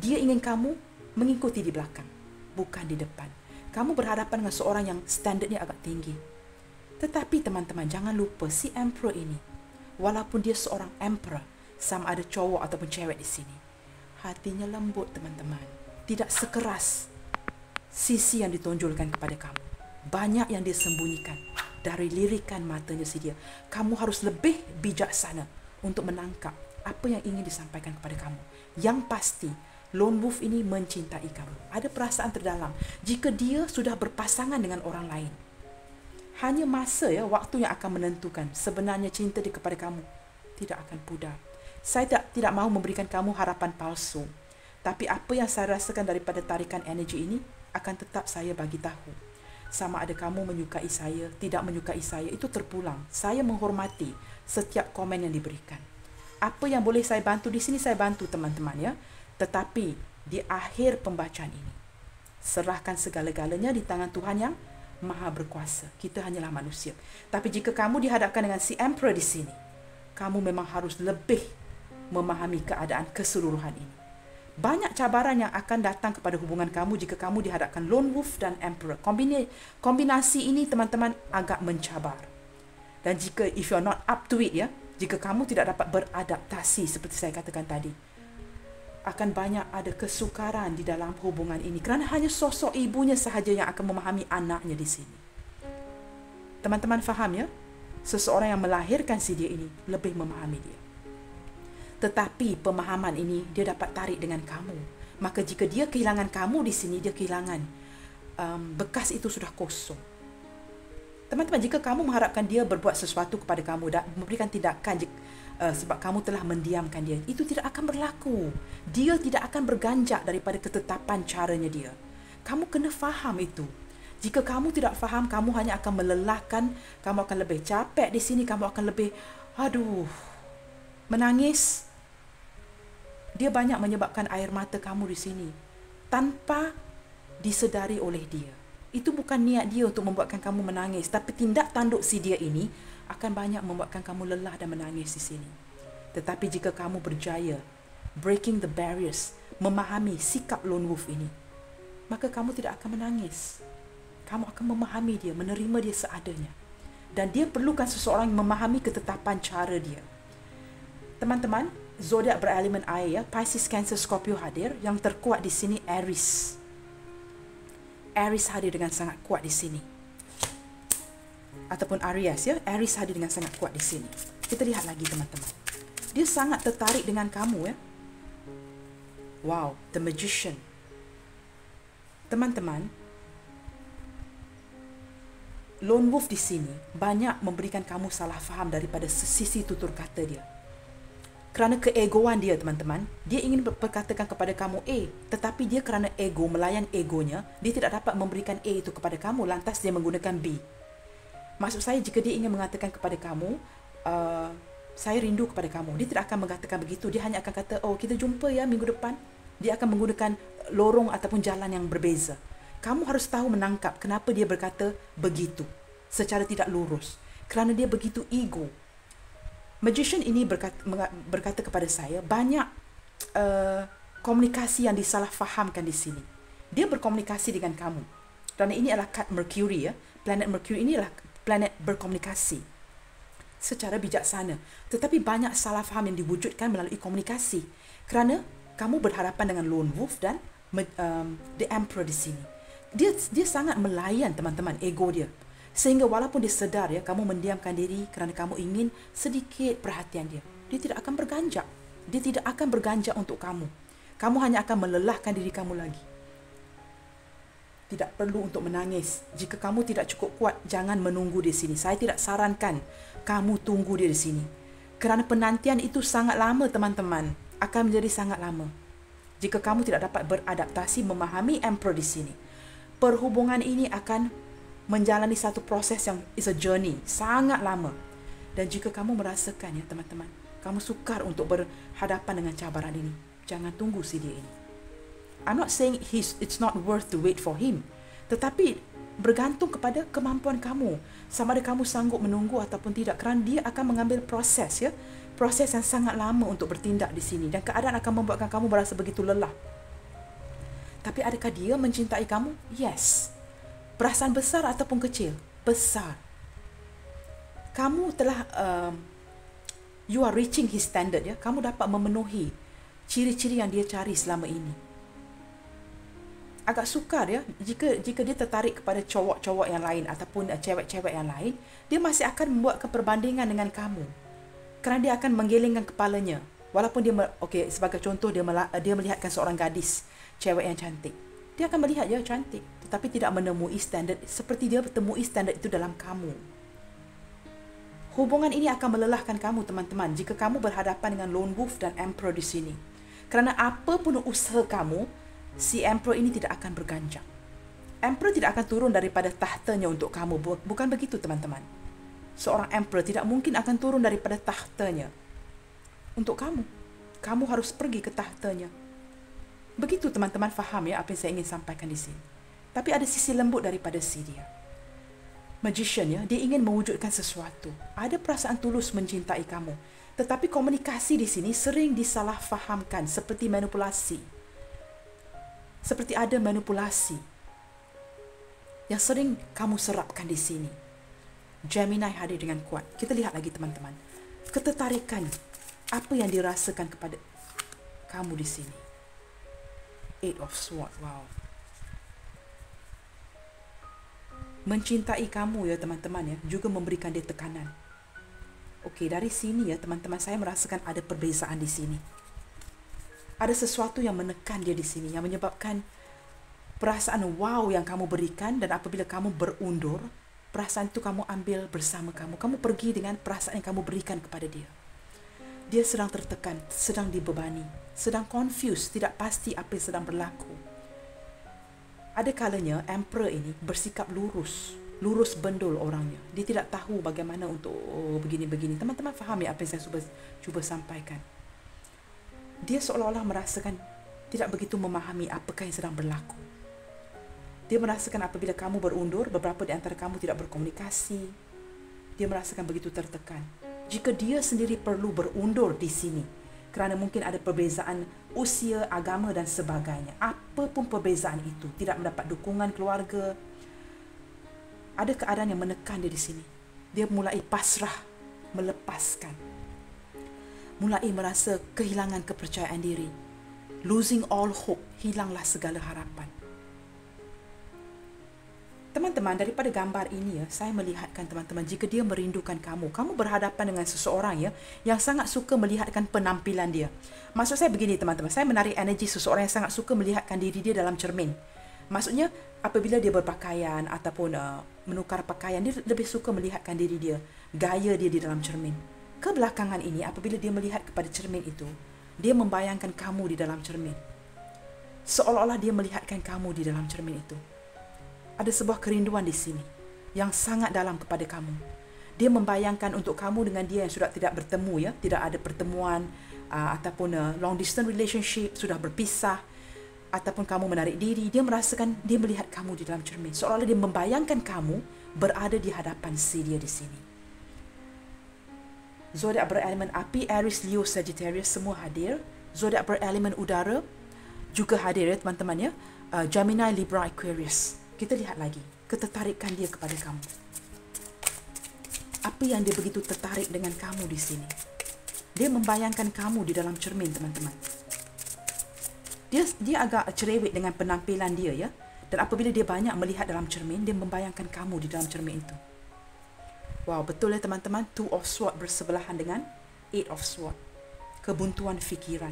Dia ingin kamu mengikuti di belakang, bukan di depan. Kamu berhadapan dengan seorang yang standardnya agak tinggi. Tetapi teman-teman, jangan lupa si emperor ini, walaupun dia seorang emperor, sama ada cowok ataupun cewek di sini, hatinya lembut teman-teman. Tidak sekeras sisi yang ditonjolkan kepada kamu. Banyak yang dia sembunyikan dari lirikan matanya si dia. Kamu harus lebih bijaksana untuk menangkap apa yang ingin disampaikan kepada kamu. Yang pasti, lone wolf ini mencintai kamu. Ada perasaan terdalam. Jika dia sudah berpasangan dengan orang lain, hanya masa ya, waktu yang akan menentukan sebenarnya cinta dia kepada kamu tidak akan pudar. Saya tidak mahu memberikan kamu harapan palsu. Tapi apa yang saya rasakan daripada tarikan energi ini akan tetap saya bagi tahu. Sama ada kamu menyukai saya, tidak menyukai saya, itu terpulang. Saya menghormati setiap komen yang diberikan. Apa yang boleh saya bantu di sini, saya bantu teman-teman ya. Tetapi di akhir pembacaan ini, serahkan segala-galanya di tangan Tuhan yang Maha berkuasa. Kita hanyalah manusia. Tapi jika kamu dihadapkan dengan si emperor di sini, kamu memang harus lebih memahami keadaan keseluruhan ini. Banyak cabaran yang akan datang kepada hubungan kamu jika kamu dihadapkan lone wolf dan emperor. Kombinasi ini teman-teman agak mencabar. Dan jika if you're not up to it ya, jika kamu tidak dapat beradaptasi seperti saya katakan tadi, akan banyak ada kesukaran di dalam hubungan ini kerana hanya sosok ibunya sahaja yang akan memahami anaknya di sini. Teman-teman faham ya? Seseorang yang melahirkan si dia ini lebih memahami dia. Tetapi pemahaman ini dia dapat tarik dengan kamu. Maka jika dia kehilangan kamu di sini, dia kehilangan bekas itu sudah kosong. Teman-teman, jika kamu mengharapkan dia berbuat sesuatu kepada kamu dan memberikan tindakan sebab kamu telah mendiamkan dia, itu tidak akan berlaku. Dia tidak akan berganjak daripada ketetapan caranya dia. Kamu kena faham itu. Jika kamu tidak faham, kamu hanya akan melelahkan, kamu akan lebih capek di sini, kamu akan lebih menangis. Dia banyak menyebabkan air mata kamu di sini tanpa disedari oleh dia. Itu bukan niat dia untuk membuatkan kamu menangis, tapi tindak tanduk si dia ini akan banyak membuatkan kamu lelah dan menangis di sini. Tetapi jika kamu berjaya breaking the barriers, memahami sikap lone wolf ini, maka kamu tidak akan menangis. Kamu akan memahami dia, menerima dia seadanya. Dan dia perlukan seseorang yang memahami ketetapan cara dia. Teman-teman, zodiak berelemen air ya, Pisces, Cancer, Scorpio hadir. Yang terkuat di sini Aries. Aries hadir dengan sangat kuat di sini. Ataupun Aries ya, Aries hadir dengan sangat kuat di sini. Kita lihat lagi teman-teman. Dia sangat tertarik dengan kamu ya. Wow, the Magician. Teman-teman, lone wolf di sini banyak memberikan kamu salah faham daripada sisi tutur kata dia. Kerana keegoan dia teman-teman, dia ingin berkatakan kepada kamu A, tetapi dia kerana ego, melayan egonya, dia tidak dapat memberikan A itu kepada kamu, lantas dia menggunakan B. Maksud saya, jika dia ingin mengatakan kepada kamu, saya rindu kepada kamu, dia tidak akan mengatakan begitu. Dia hanya akan kata, oh kita jumpa ya minggu depan. Dia akan menggunakan lorong ataupun jalan yang berbeza. kamu harus tahu menangkap kenapa dia berkata begitu secara tidak lurus. Kerana dia begitu ego. Magician ini berkata kepada saya, banyak komunikasi yang disalahfahamkan di sini. Dia berkomunikasi dengan kamu. Kerana ini adalah kad Mercury, ya. Planet Mercury ini adalah planet berkomunikasi secara bijaksana. Tetapi banyak salah faham yang diwujudkan melalui komunikasi. Kerana kamu berhadapan dengan Lone Wolf dan The Emperor di sini. Dia sangat melayan, teman-teman, ego dia. Sehingga walaupun dia sedar, ya, kamu mendiamkan diri kerana kamu ingin sedikit perhatian dia. Dia tidak akan berganjak. Dia tidak akan berganjak untuk kamu. Kamu hanya akan melelahkan diri kamu lagi. Tidak perlu untuk menangis. Jika kamu tidak cukup kuat, jangan menunggu di sini. Saya tidak sarankan kamu tunggu dia di sini. Kerana penantian itu sangat lama, teman-teman. Akan menjadi sangat lama. Jika kamu tidak dapat beradaptasi memahami Emperor di sini. Perhubungan ini akan menjalani satu proses yang is a journey. Sangat lama. Dan jika kamu merasakan, ya teman-teman, kamu sukar untuk berhadapan dengan cabaran ini, jangan tunggu si dia ini. I'm not saying it's not worth to wait for him. Tetapi bergantung kepada kemampuan kamu. Sama ada kamu sanggup menunggu ataupun tidak. Kerana dia akan mengambil proses, ya. Proses yang sangat lama untuk bertindak di sini. Dan keadaan akan membuatkan kamu berasa begitu lelah. Tapi adakah dia mencintai kamu? Yes. Perasaan besar ataupun kecil? Besar. Kamu telah you are reaching his standard, ya. Kamu dapat memenuhi ciri-ciri yang dia cari selama ini. Agak sukar, ya, jika dia tertarik kepada cowok-cowok yang lain ataupun cewek-cewek yang lain, dia masih akan membuatkan perbandingan dengan kamu. Kerana dia akan menggelengkan kepalanya. Walaupun dia sebagai contoh, dia melihatkan seorang gadis, cewek yang cantik. Dia akan melihat dia cantik, tetapi tidak menemui standard seperti dia bertemui standard itu dalam kamu. Hubungan ini akan melelahkan kamu, teman-teman, jika kamu berhadapan dengan Lone Wolf dan Emperor di sini. Kerana apa pun usaha kamu, si Emperor ini tidak akan berganjak. Emperor tidak akan turun daripada tahtanya untuk kamu. Bukan begitu, teman-teman. Seorang Emperor tidak mungkin akan turun daripada tahtanya untuk kamu. Kamu harus pergi ke tahtanya. Begitu, teman-teman, faham, ya, apa yang saya ingin sampaikan di sini. Tapi ada sisi lembut daripada si dia. Magician, ya, dia ingin mewujudkan sesuatu. Ada perasaan tulus mencintai kamu. Tetapi komunikasi di sini sering disalahfahamkan seperti manipulasi. Seperti ada manipulasi yang sering kamu serapkan di sini. Gemini hadir dengan kuat. Kita lihat lagi, teman-teman. Ketertarikan apa yang dirasakan kepada kamu di sini. Eight of Swords. Wow. Mencintai kamu, ya teman-teman, ya, juga memberikan dia tekanan. Okey, dari sini, ya teman-teman, saya merasakan ada perbezaan di sini. Ada sesuatu yang menekan dia di sini, yang menyebabkan perasaan wow yang kamu berikan, dan apabila kamu berundur, perasaan itu kamu ambil bersama kamu. Kamu pergi dengan perasaan yang kamu berikan kepada dia. Dia sedang tertekan, sedang dibebani, sedang confused, tidak pasti apa yang sedang berlaku. Ada kalanya Emperor ini bersikap lurus bendul orangnya. Dia tidak tahu bagaimana untuk begini-begini. Teman-teman faham, ya, apa yang saya cuba sampaikan. Dia seolah-olah merasakan tidak begitu memahami apakah yang sedang berlaku. Dia merasakan apabila kamu berundur, beberapa di antara kamu tidak berkomunikasi. Dia merasakan begitu tertekan. Jika dia sendiri perlu berundur di sini, kerana mungkin ada perbezaan usia, agama dan sebagainya. Apapun perbezaan itu, tidak mendapat dukungan keluarga. Ada keadaan yang menekan dia di sini. Dia mulai pasrah, melepaskan. Mulai merasa kehilangan kepercayaan diri. Losing all hope, hilanglah segala harapan. Teman-teman, daripada gambar ini, ya, saya melihatkan, teman-teman, jika dia merindukan kamu, kamu berhadapan dengan seseorang, ya, yang sangat suka melihatkan penampilan dia. Maksud saya begini, teman-teman, saya menarik energi seseorang yang sangat suka melihatkan diri dia dalam cermin. Maksudnya, apabila dia berpakaian ataupun menukar pakaian, dia lebih suka melihatkan diri dia, gaya dia di dalam cermin. Kebelakangan ini, apabila dia melihat kepada cermin itu, dia membayangkan kamu di dalam cermin. Seolah-olah dia melihatkan kamu di dalam cermin itu. Ada sebuah kerinduan di sini yang sangat dalam kepada kamu. Dia membayangkan untuk kamu dengan dia yang sudah tidak bertemu, ya, tidak ada pertemuan ataupun long distance relationship, sudah berpisah. ataupun kamu menarik diri, dia merasakan, dia melihat kamu di dalam cermin. Seolah-olah dia membayangkan kamu berada di hadapan si dia di sini. Zodiak berelemen api, Aries, Leo, Sagittarius semua hadir. Zodiak berelemen udara juga hadir ya teman-teman ya. Gemini, Libra, Aquarius. Kita lihat lagi ketertarikan dia kepada kamu. Apa yang dia begitu tertarik dengan kamu di sini? Dia membayangkan kamu di dalam cermin, teman-teman. Dia agak cerewet dengan penampilan dia ya. Dan apabila dia banyak melihat dalam cermin, dia membayangkan kamu di dalam cermin itu. Wow, betul ya teman-teman. Two of Swords bersebelahan dengan Eight of Swords. Kebuntuan fikiran.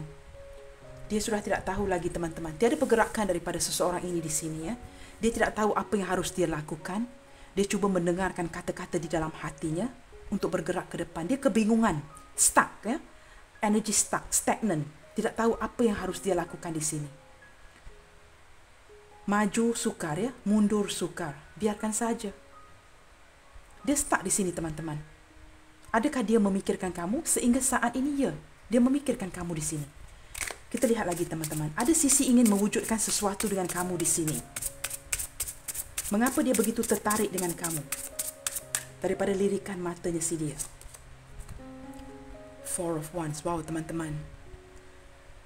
Dia sudah tidak tahu lagi teman-teman. Tiada pergerakan daripada seseorang ini di sini ya. Dia tidak tahu apa yang harus dia lakukan. Dia cuba mendengarkan kata-kata di dalam hatinya untuk bergerak ke depan. Dia kebingungan, stuck ya. Energy stuck, stagnant. Tidak tahu apa yang harus dia lakukan di sini. Maju sukar ya, mundur sukar. Biarkan saja. Dia stuck di sini teman-teman. Adakah dia memikirkan kamu? Sehingga saat ini ya, dia memikirkan kamu di sini. Kita lihat lagi teman-teman. Ada sisi ingin mewujudkan sesuatu dengan kamu di sini. Mengapa dia begitu tertarik dengan kamu? Daripada lirikan matanya si dia. Four of Wands. Wow teman-teman.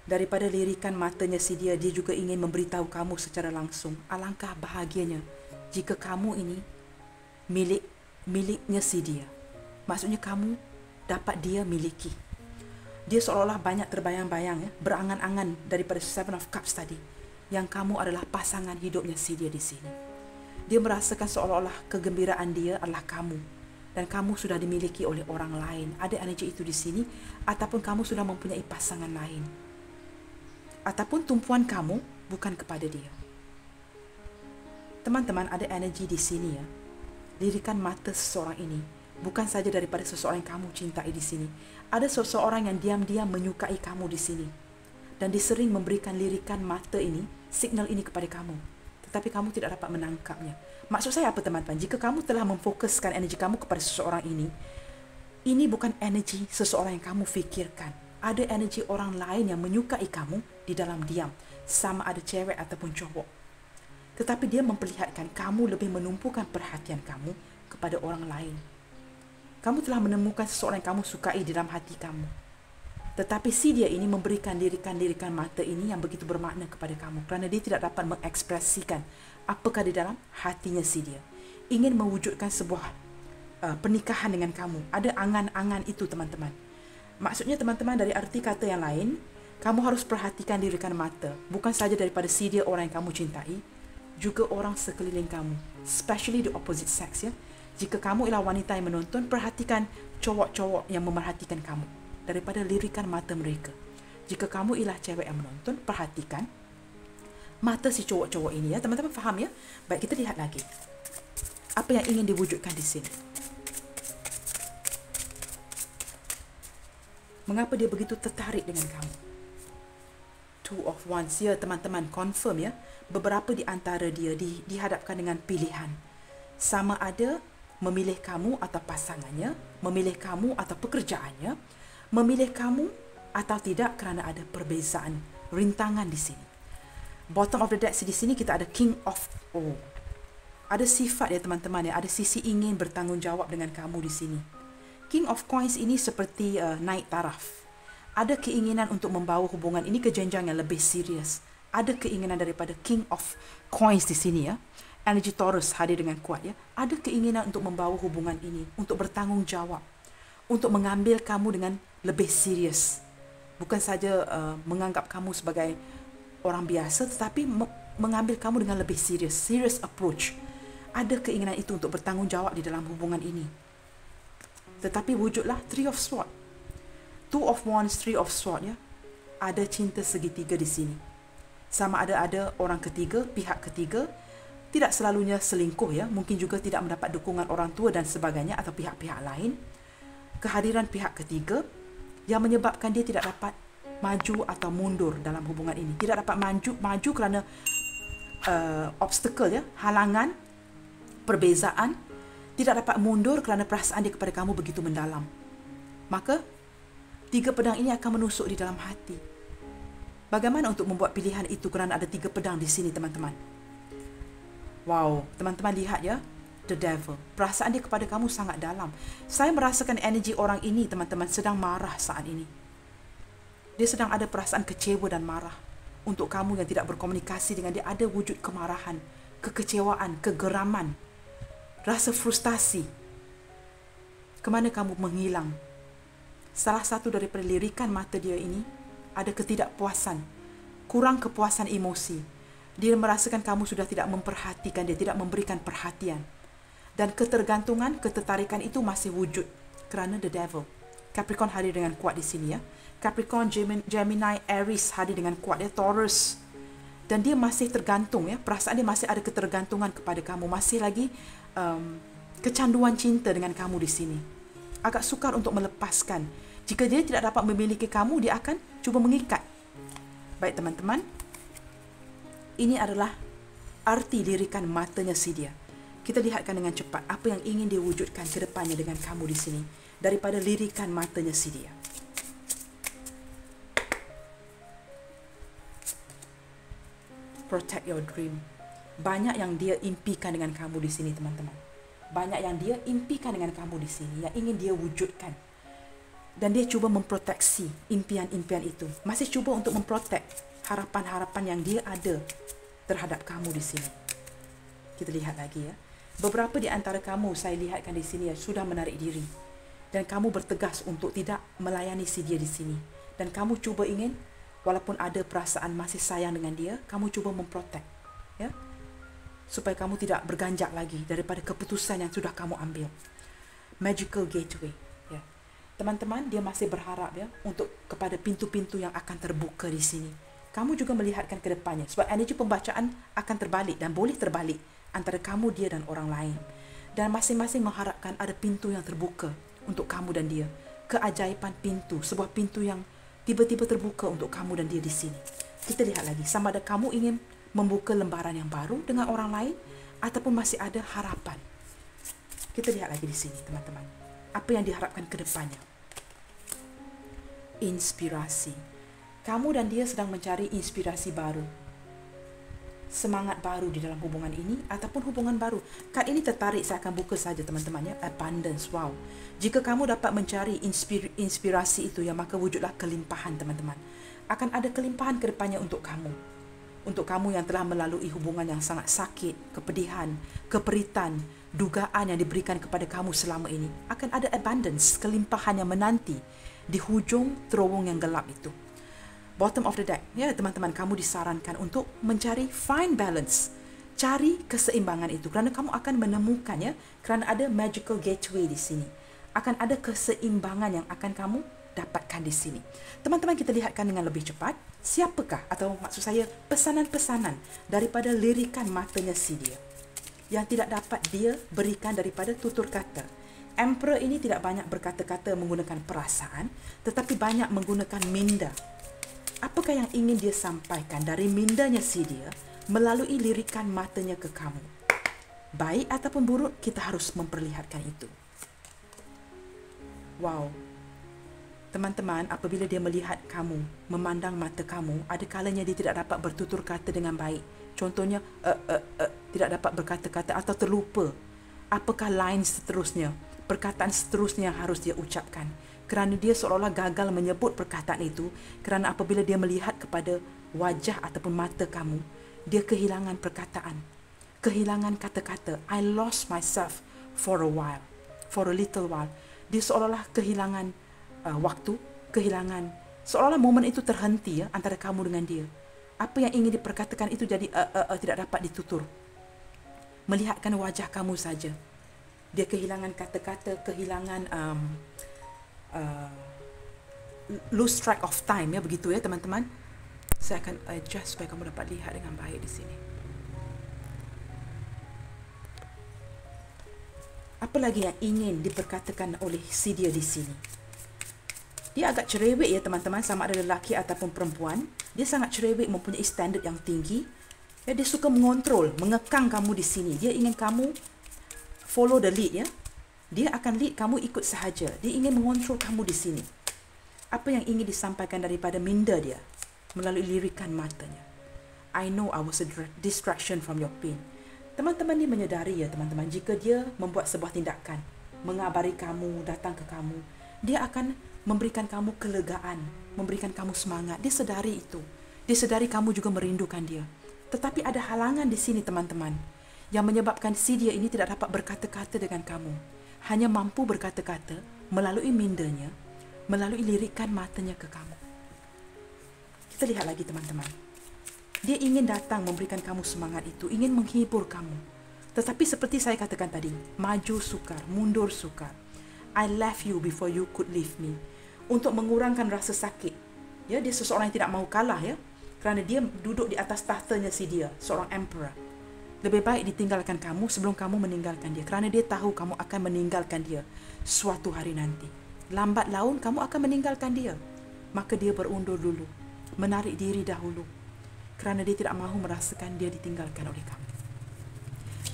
Daripada lirikan matanya si dia, dia juga ingin memberitahu kamu secara langsung. Alangkah bahagianya jika kamu ini miliknya si dia. Maksudnya kamu dapat dia miliki. Dia seolah-olah banyak terbayang-bayang ya, berangan-angan daripada Seven of Cups tadi, yang kamu adalah pasangan hidupnya si dia di sini. Dia merasakan seolah-olah kegembiraan dia adalah kamu, dan kamu sudah dimiliki oleh orang lain. Ada energi itu di sini, ataupun kamu sudah mempunyai pasangan lain, ataupun tumpuan kamu bukan kepada dia. Teman-teman, ada energi di sini ya. Lirikan mata seseorang ini bukan saja daripada seseorang yang kamu cintai di sini. Ada seseorang yang diam-diam menyukai kamu di sini. Dan dia sering memberikan lirikan mata ini, signal ini kepada kamu. Tetapi kamu tidak dapat menangkapnya. Maksud saya apa teman-teman? Jika kamu telah memfokuskan energi kamu kepada seseorang ini bukan energi seseorang yang kamu fikirkan. Ada energi orang lain yang menyukai kamu di dalam diam. Sama ada cewek ataupun cowok. Tetapi dia memperlihatkan kamu lebih menumpukan perhatian kamu kepada orang lain. Kamu telah menemukan seseorang yang kamu sukai di dalam hati kamu. Tetapi si dia ini memberikan lirikan-lirikan mata ini yang begitu bermakna kepada kamu. Kerana dia tidak dapat mengekspresikan apakah di dalam hatinya si dia. Ingin mewujudkan sebuah pernikahan dengan kamu. Ada angan-angan itu teman-teman. Maksudnya teman-teman, dari arti kata yang lain, kamu harus perhatikan lirikan mata. Bukan saja daripada si dia orang yang kamu cintai, juga orang sekeliling kamu. Especially the opposite sex ya. Jika kamu ialah wanita yang menonton, perhatikan cowok-cowok yang memerhatikan kamu daripada lirikan mata mereka. Jika kamu ialah cewek yang menonton, perhatikan mata si cowok-cowok ini ya. Teman-teman faham ya? Baik, kita lihat lagi. Apa yang ingin diwujudkan di sini? Mengapa dia begitu tertarik dengan kamu? Two of Wands ya teman-teman, confirm ya. Beberapa di antara dia dihadapkan dengan pilihan. Sama ada memilih kamu atau pasangannya, memilih kamu atau pekerjaannya, memilih kamu atau tidak kerana ada perbezaan, rintangan di sini. Bottom of the deck di sini kita ada King of Ada sifat ya teman-teman ya, ada sisi ingin bertanggungjawab dengan kamu di sini. King of Coins ini seperti naik taraf. Ada keinginan untuk membawa hubungan ini ke jenjang yang lebih serius. Ada keinginan daripada King of Coins di sini ya. Energi Taurus hadir dengan kuat ya. Ada keinginan untuk membawa hubungan ini, untuk bertanggungjawab, untuk mengambil kamu dengan lebih serius. Bukan saja menganggap kamu sebagai orang biasa, tetapi mengambil kamu dengan lebih serius, serious approach. Ada keinginan itu untuk bertanggungjawab di dalam hubungan ini. Tetapi wujudlah Three of Swords. Two of Wands, Three of Swords ya. Ada cinta segitiga di sini. Sama ada orang ketiga, pihak ketiga. Tidak selalunya selingkuh ya, mungkin juga tidak mendapat dukungan orang tua dan sebagainya atau pihak-pihak lain. Kehadiran pihak ketiga yang menyebabkan dia tidak dapat maju atau mundur dalam hubungan ini. Tidak dapat maju kerana obstacle ya, halangan, perbezaan. Tidak dapat mundur kerana perasaan dia kepada kamu begitu mendalam. Maka 3 pedang ini akan menusuk di dalam hati. Bagaimana untuk membuat pilihan itu kerana ada 3 pedang di sini, teman-teman? Wow, teman-teman lihat ya, the devil. Perasaan dia kepada kamu sangat dalam. Saya merasakan energi orang ini, teman-teman, sedang marah saat ini. Dia sedang ada perasaan kecewa dan marah. Untuk kamu yang tidak berkomunikasi dengan dia, ada wujud kemarahan, kekecewaan, kegeraman, rasa frustasi. Kemana kamu menghilang? Salah satu daripada lirikan mata dia ini, ada ketidakpuasan, kurang kepuasan emosi. Dia merasakan kamu sudah tidak memperhatikan dia, tidak memberikan perhatian. Dan ketergantungan, ketertarikan itu masih wujud kerana the devil. Capricorn hadir dengan kuat di sini ya. Capricorn, Gemini, Aries hadir dengan kuat ya, Taurus. Dan dia masih tergantung ya, perasaan dia masih ada ketergantungan kepada kamu, masih lagi kecanduan cinta dengan kamu di sini. Agak sukar untuk melepaskan. Jika dia tidak dapat memiliki kamu, dia akan cuba mengikat. Baik teman-teman, ini adalah arti lirikan matanya si dia. Kita lihatkan dengan cepat apa yang ingin dia wujudkan ke depannya dengan kamu di sini daripada lirikan matanya si dia. Protect your dream. Banyak yang dia impikan dengan kamu di sini, teman-teman. Banyak yang dia impikan dengan kamu di sini, yang ingin dia wujudkan. Dan dia cuba memproteksi impian-impian itu. Masih cuba untuk memprotek harapan-harapan yang dia ada terhadap kamu di sini. Kita lihat lagi ya. Beberapa di antara kamu saya lihatkan di sini ya, sudah menarik diri. Dan kamu bertegas untuk tidak melayani si dia di sini. Dan kamu cuba ingin, walaupun ada perasaan masih sayang dengan dia, kamu cuba memprotek. Ya? Supaya kamu tidak berganjak lagi daripada keputusan yang sudah kamu ambil. Magical gateway. Teman-teman, dia masih berharap ya untuk kepada pintu-pintu yang akan terbuka di sini. Kamu juga melihatkan ke depannya sebab energi pembacaan akan terbalik dan boleh terbalik antara kamu, dia dan orang lain. Dan masing-masing mengharapkan ada pintu yang terbuka untuk kamu dan dia. Keajaiban pintu, sebuah pintu yang tiba-tiba terbuka untuk kamu dan dia di sini. Kita lihat lagi sama ada kamu ingin membuka lembaran yang baru dengan orang lain ataupun masih ada harapan. Kita lihat lagi di sini, teman-teman. Apa yang diharapkan ke depannya? Inspirasi. Kamu dan dia sedang mencari inspirasi baru. Semangat baru di dalam hubungan ini ataupun hubungan baru. Kad ini tertarik, saya akan buka saja teman-teman ya. Abundance, wow. Jika kamu dapat mencari inspirasi itu, ya maka wujudlah kelimpahan teman-teman. Akan ada kelimpahan ke depannya untuk kamu. Untuk kamu yang telah melalui hubungan yang sangat sakit, kepedihan, keperitan, dugaan yang diberikan kepada kamu selama ini, akan ada abundance, kelimpahan yang menanti di hujung terowong yang gelap itu. Bottom of the deck, ya teman-teman, kamu disarankan untuk mencari fine balance, cari keseimbangan itu, kerana kamu akan menemukan ya, kerana ada magical gateway di sini, akan ada keseimbangan yang akan kamu dapatkan di sini. Teman-teman, kita lihatkan dengan lebih cepat, siapakah atau maksud saya pesanan-pesanan daripada lirikan matanya si dia yang tidak dapat dia berikan daripada tutur kata. Emperor ini tidak banyak berkata-kata menggunakan perasaan, tetapi banyak menggunakan minda. Apakah yang ingin dia sampaikan dari mindanya si dia melalui lirikan matanya ke kamu? Baik ataupun buruk, kita harus memperlihatkan itu. Wow. Teman-teman, apabila dia melihat kamu, memandang mata kamu, ada kalanya dia tidak dapat bertutur kata dengan baik. Contohnya, tidak dapat berkata-kata atau terlupa. Apakah line seterusnya, perkataan seterusnya yang harus dia ucapkan. Kerana dia seolah-olah gagal menyebut perkataan itu, kerana apabila dia melihat kepada wajah ataupun mata kamu, dia kehilangan perkataan, kehilangan kata-kata. I lost myself for a while, for a little while. Dia seolah-olah kehilangan waktu, kehilangan, seolah-olah momen itu terhenti ya, antara kamu dengan dia. Apa yang ingin diperkatakan itu jadi tidak dapat ditutur. Melihatkan wajah kamu saja. Dia kehilangan kata-kata, kehilangan lose track of time ya, begitu ya teman-teman. Saya akan adjust supaya kamu dapat lihat dengan baik di sini. Apa lagi yang ingin diperkatakan oleh si dia di sini? Dia agak cerewet ya teman-teman, sama ada lelaki ataupun perempuan. Dia sangat cerewet, mempunyai standard yang tinggi. Ya, dia suka mengontrol, mengekang kamu di sini. Dia ingin kamu follow the lead ya. Dia akan lead kamu ikut sahaja. Dia ingin mengontrol kamu di sini. Apa yang ingin disampaikan daripada minda dia? melalui lirikan matanya. I know I was a distraction from your pain. Teman-teman ni menyedari ya teman-teman, jika dia membuat sebuah tindakan, mengabari kamu, datang ke kamu, dia akan memberikan kamu kelegaan, memberikan kamu semangat. Dia sedari itu. Dia sedari kamu juga merindukan dia. Tetapi ada halangan di sini teman-teman, yang menyebabkan si dia ini tidak dapat berkata-kata dengan kamu. Hanya mampu berkata-kata melalui mindanya, melalui lirikan matanya ke kamu. Kita lihat lagi teman-teman. Dia ingin datang memberikan kamu semangat itu, ingin menghibur kamu. Tetapi seperti saya katakan tadi, maju sukar, mundur sukar. I left you before you could leave me. Untuk mengurangkan rasa sakit. Ya, dia seseorang yang tidak mahu kalah ya. Kerana dia duduk di atas tahtanya si dia, seorang emperor. Lebih baik ditinggalkan kamu sebelum kamu meninggalkan dia. Kerana dia tahu kamu akan meninggalkan dia suatu hari nanti. Lambat laun kamu akan meninggalkan dia. Maka dia berundur dulu, menarik diri dahulu. Kerana dia tidak mahu merasakan dia ditinggalkan oleh kamu.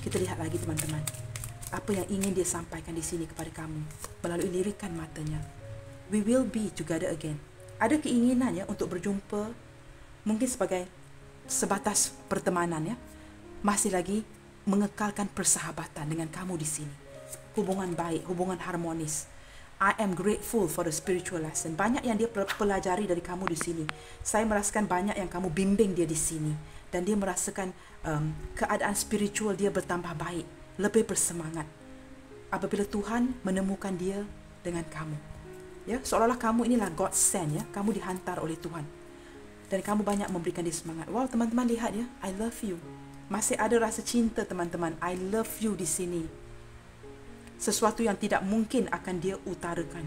Kita lihat lagi teman-teman. Apa yang ingin dia sampaikan di sini kepada kamu melalui lirikan matanya. We will be together again. Ada keinginannya untuk berjumpa, mungkin sebagai sebatas pertemanan ya. Masih lagi mengekalkan persahabatan dengan kamu di sini. Hubungan baik, hubungan harmonis. I am grateful for the spiritual lesson. Banyak yang dia pelajari dari kamu di sini. Saya merasakan banyak yang kamu bimbing dia di sini. Dan dia merasakan keadaan spiritual dia bertambah baik. Lebih bersemangat. Apabila Tuhan menemukan dia dengan kamu. Ya, seolah-olah kamu inilah God sent ya. Kamu dihantar oleh Tuhan. Dan kamu banyak memberikan dia semangat. Wow, teman-teman lihat ya. I love you. Masih ada rasa cinta teman-teman. I love you di sini. Sesuatu yang tidak mungkin akan dia utarakan.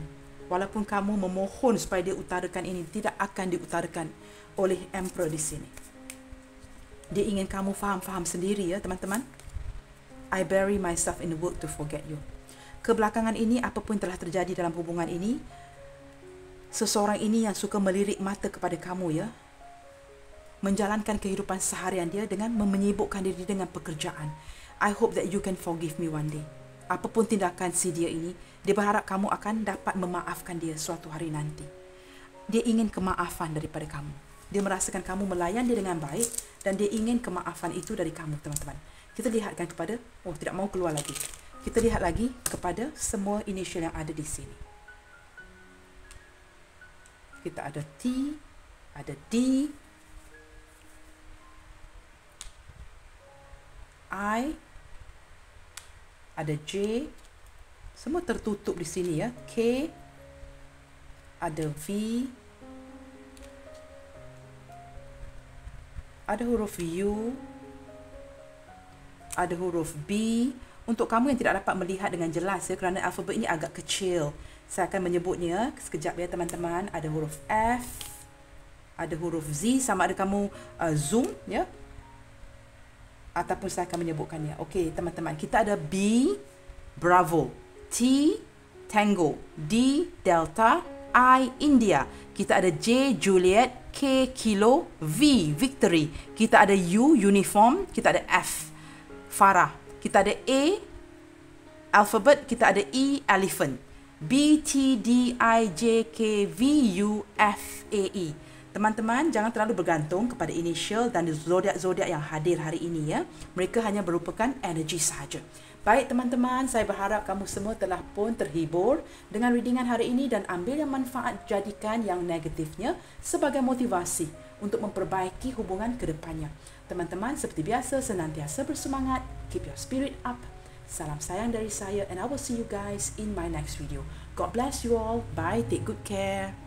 Walaupun kamu memohon supaya dia utarakan ini, tidak akan diutarakan oleh emperor di sini. Dia ingin kamu faham sendiri ya teman-teman. I bury myself in the work to forget you. Kebelakangan ini, apapun telah terjadi dalam hubungan ini, seseorang ini yang suka melirik mata kepada kamu ya, menjalankan kehidupan seharian dia dengan menyibukkan diri dengan pekerjaan. I hope that you can forgive me one day. Apapun tindakan si dia ini, dia berharap kamu akan dapat memaafkan dia suatu hari nanti. Dia ingin kemaafan daripada kamu. Dia merasakan kamu melayan dia dengan baik dan dia ingin kemaafan itu dari kamu, teman-teman. Kita lihatkan kepada, tidak mau keluar lagi. Kita lihat lagi kepada semua initial yang ada di sini. Kita ada T, ada D, I, ada J, semua tertutup di sini ya. K, ada V, ada huruf U, ada huruf B. Untuk kamu yang tidak dapat melihat dengan jelas ya, kerana alfabet ini agak kecil, saya akan menyebutnya sekejap ya teman-teman. Ada huruf F, ada huruf Z, sama ada kamu zoom ya, ataupun saya akan menyebutkannya. Okey teman-teman, kita ada B, Bravo, T, Tango, D, Delta, I, India. Kita ada J, Juliet, K, Kilo, V, Victory. Kita ada U, Uniform. Kita ada F, Farah. Kita ada A, Alphabet. Kita ada E, Elephant. B, T, D, I, J, K, V, U, F, A, E. Teman-teman, jangan terlalu bergantung kepada initial dan zodiak-zodiak yang hadir hari ini ya. Mereka hanya merupakan energi sahaja. Baik teman-teman, saya berharap kamu semua telah pun terhibur dengan readingan hari ini dan ambil yang manfaat, jadikan yang negatifnya sebagai motivasi untuk memperbaiki hubungan ke depannya. Teman-teman, seperti biasa, senantiasa bersemangat. Keep your spirit up. Salam sayang dari saya and I will see you guys in my next video. God bless you all. Bye. Take good care.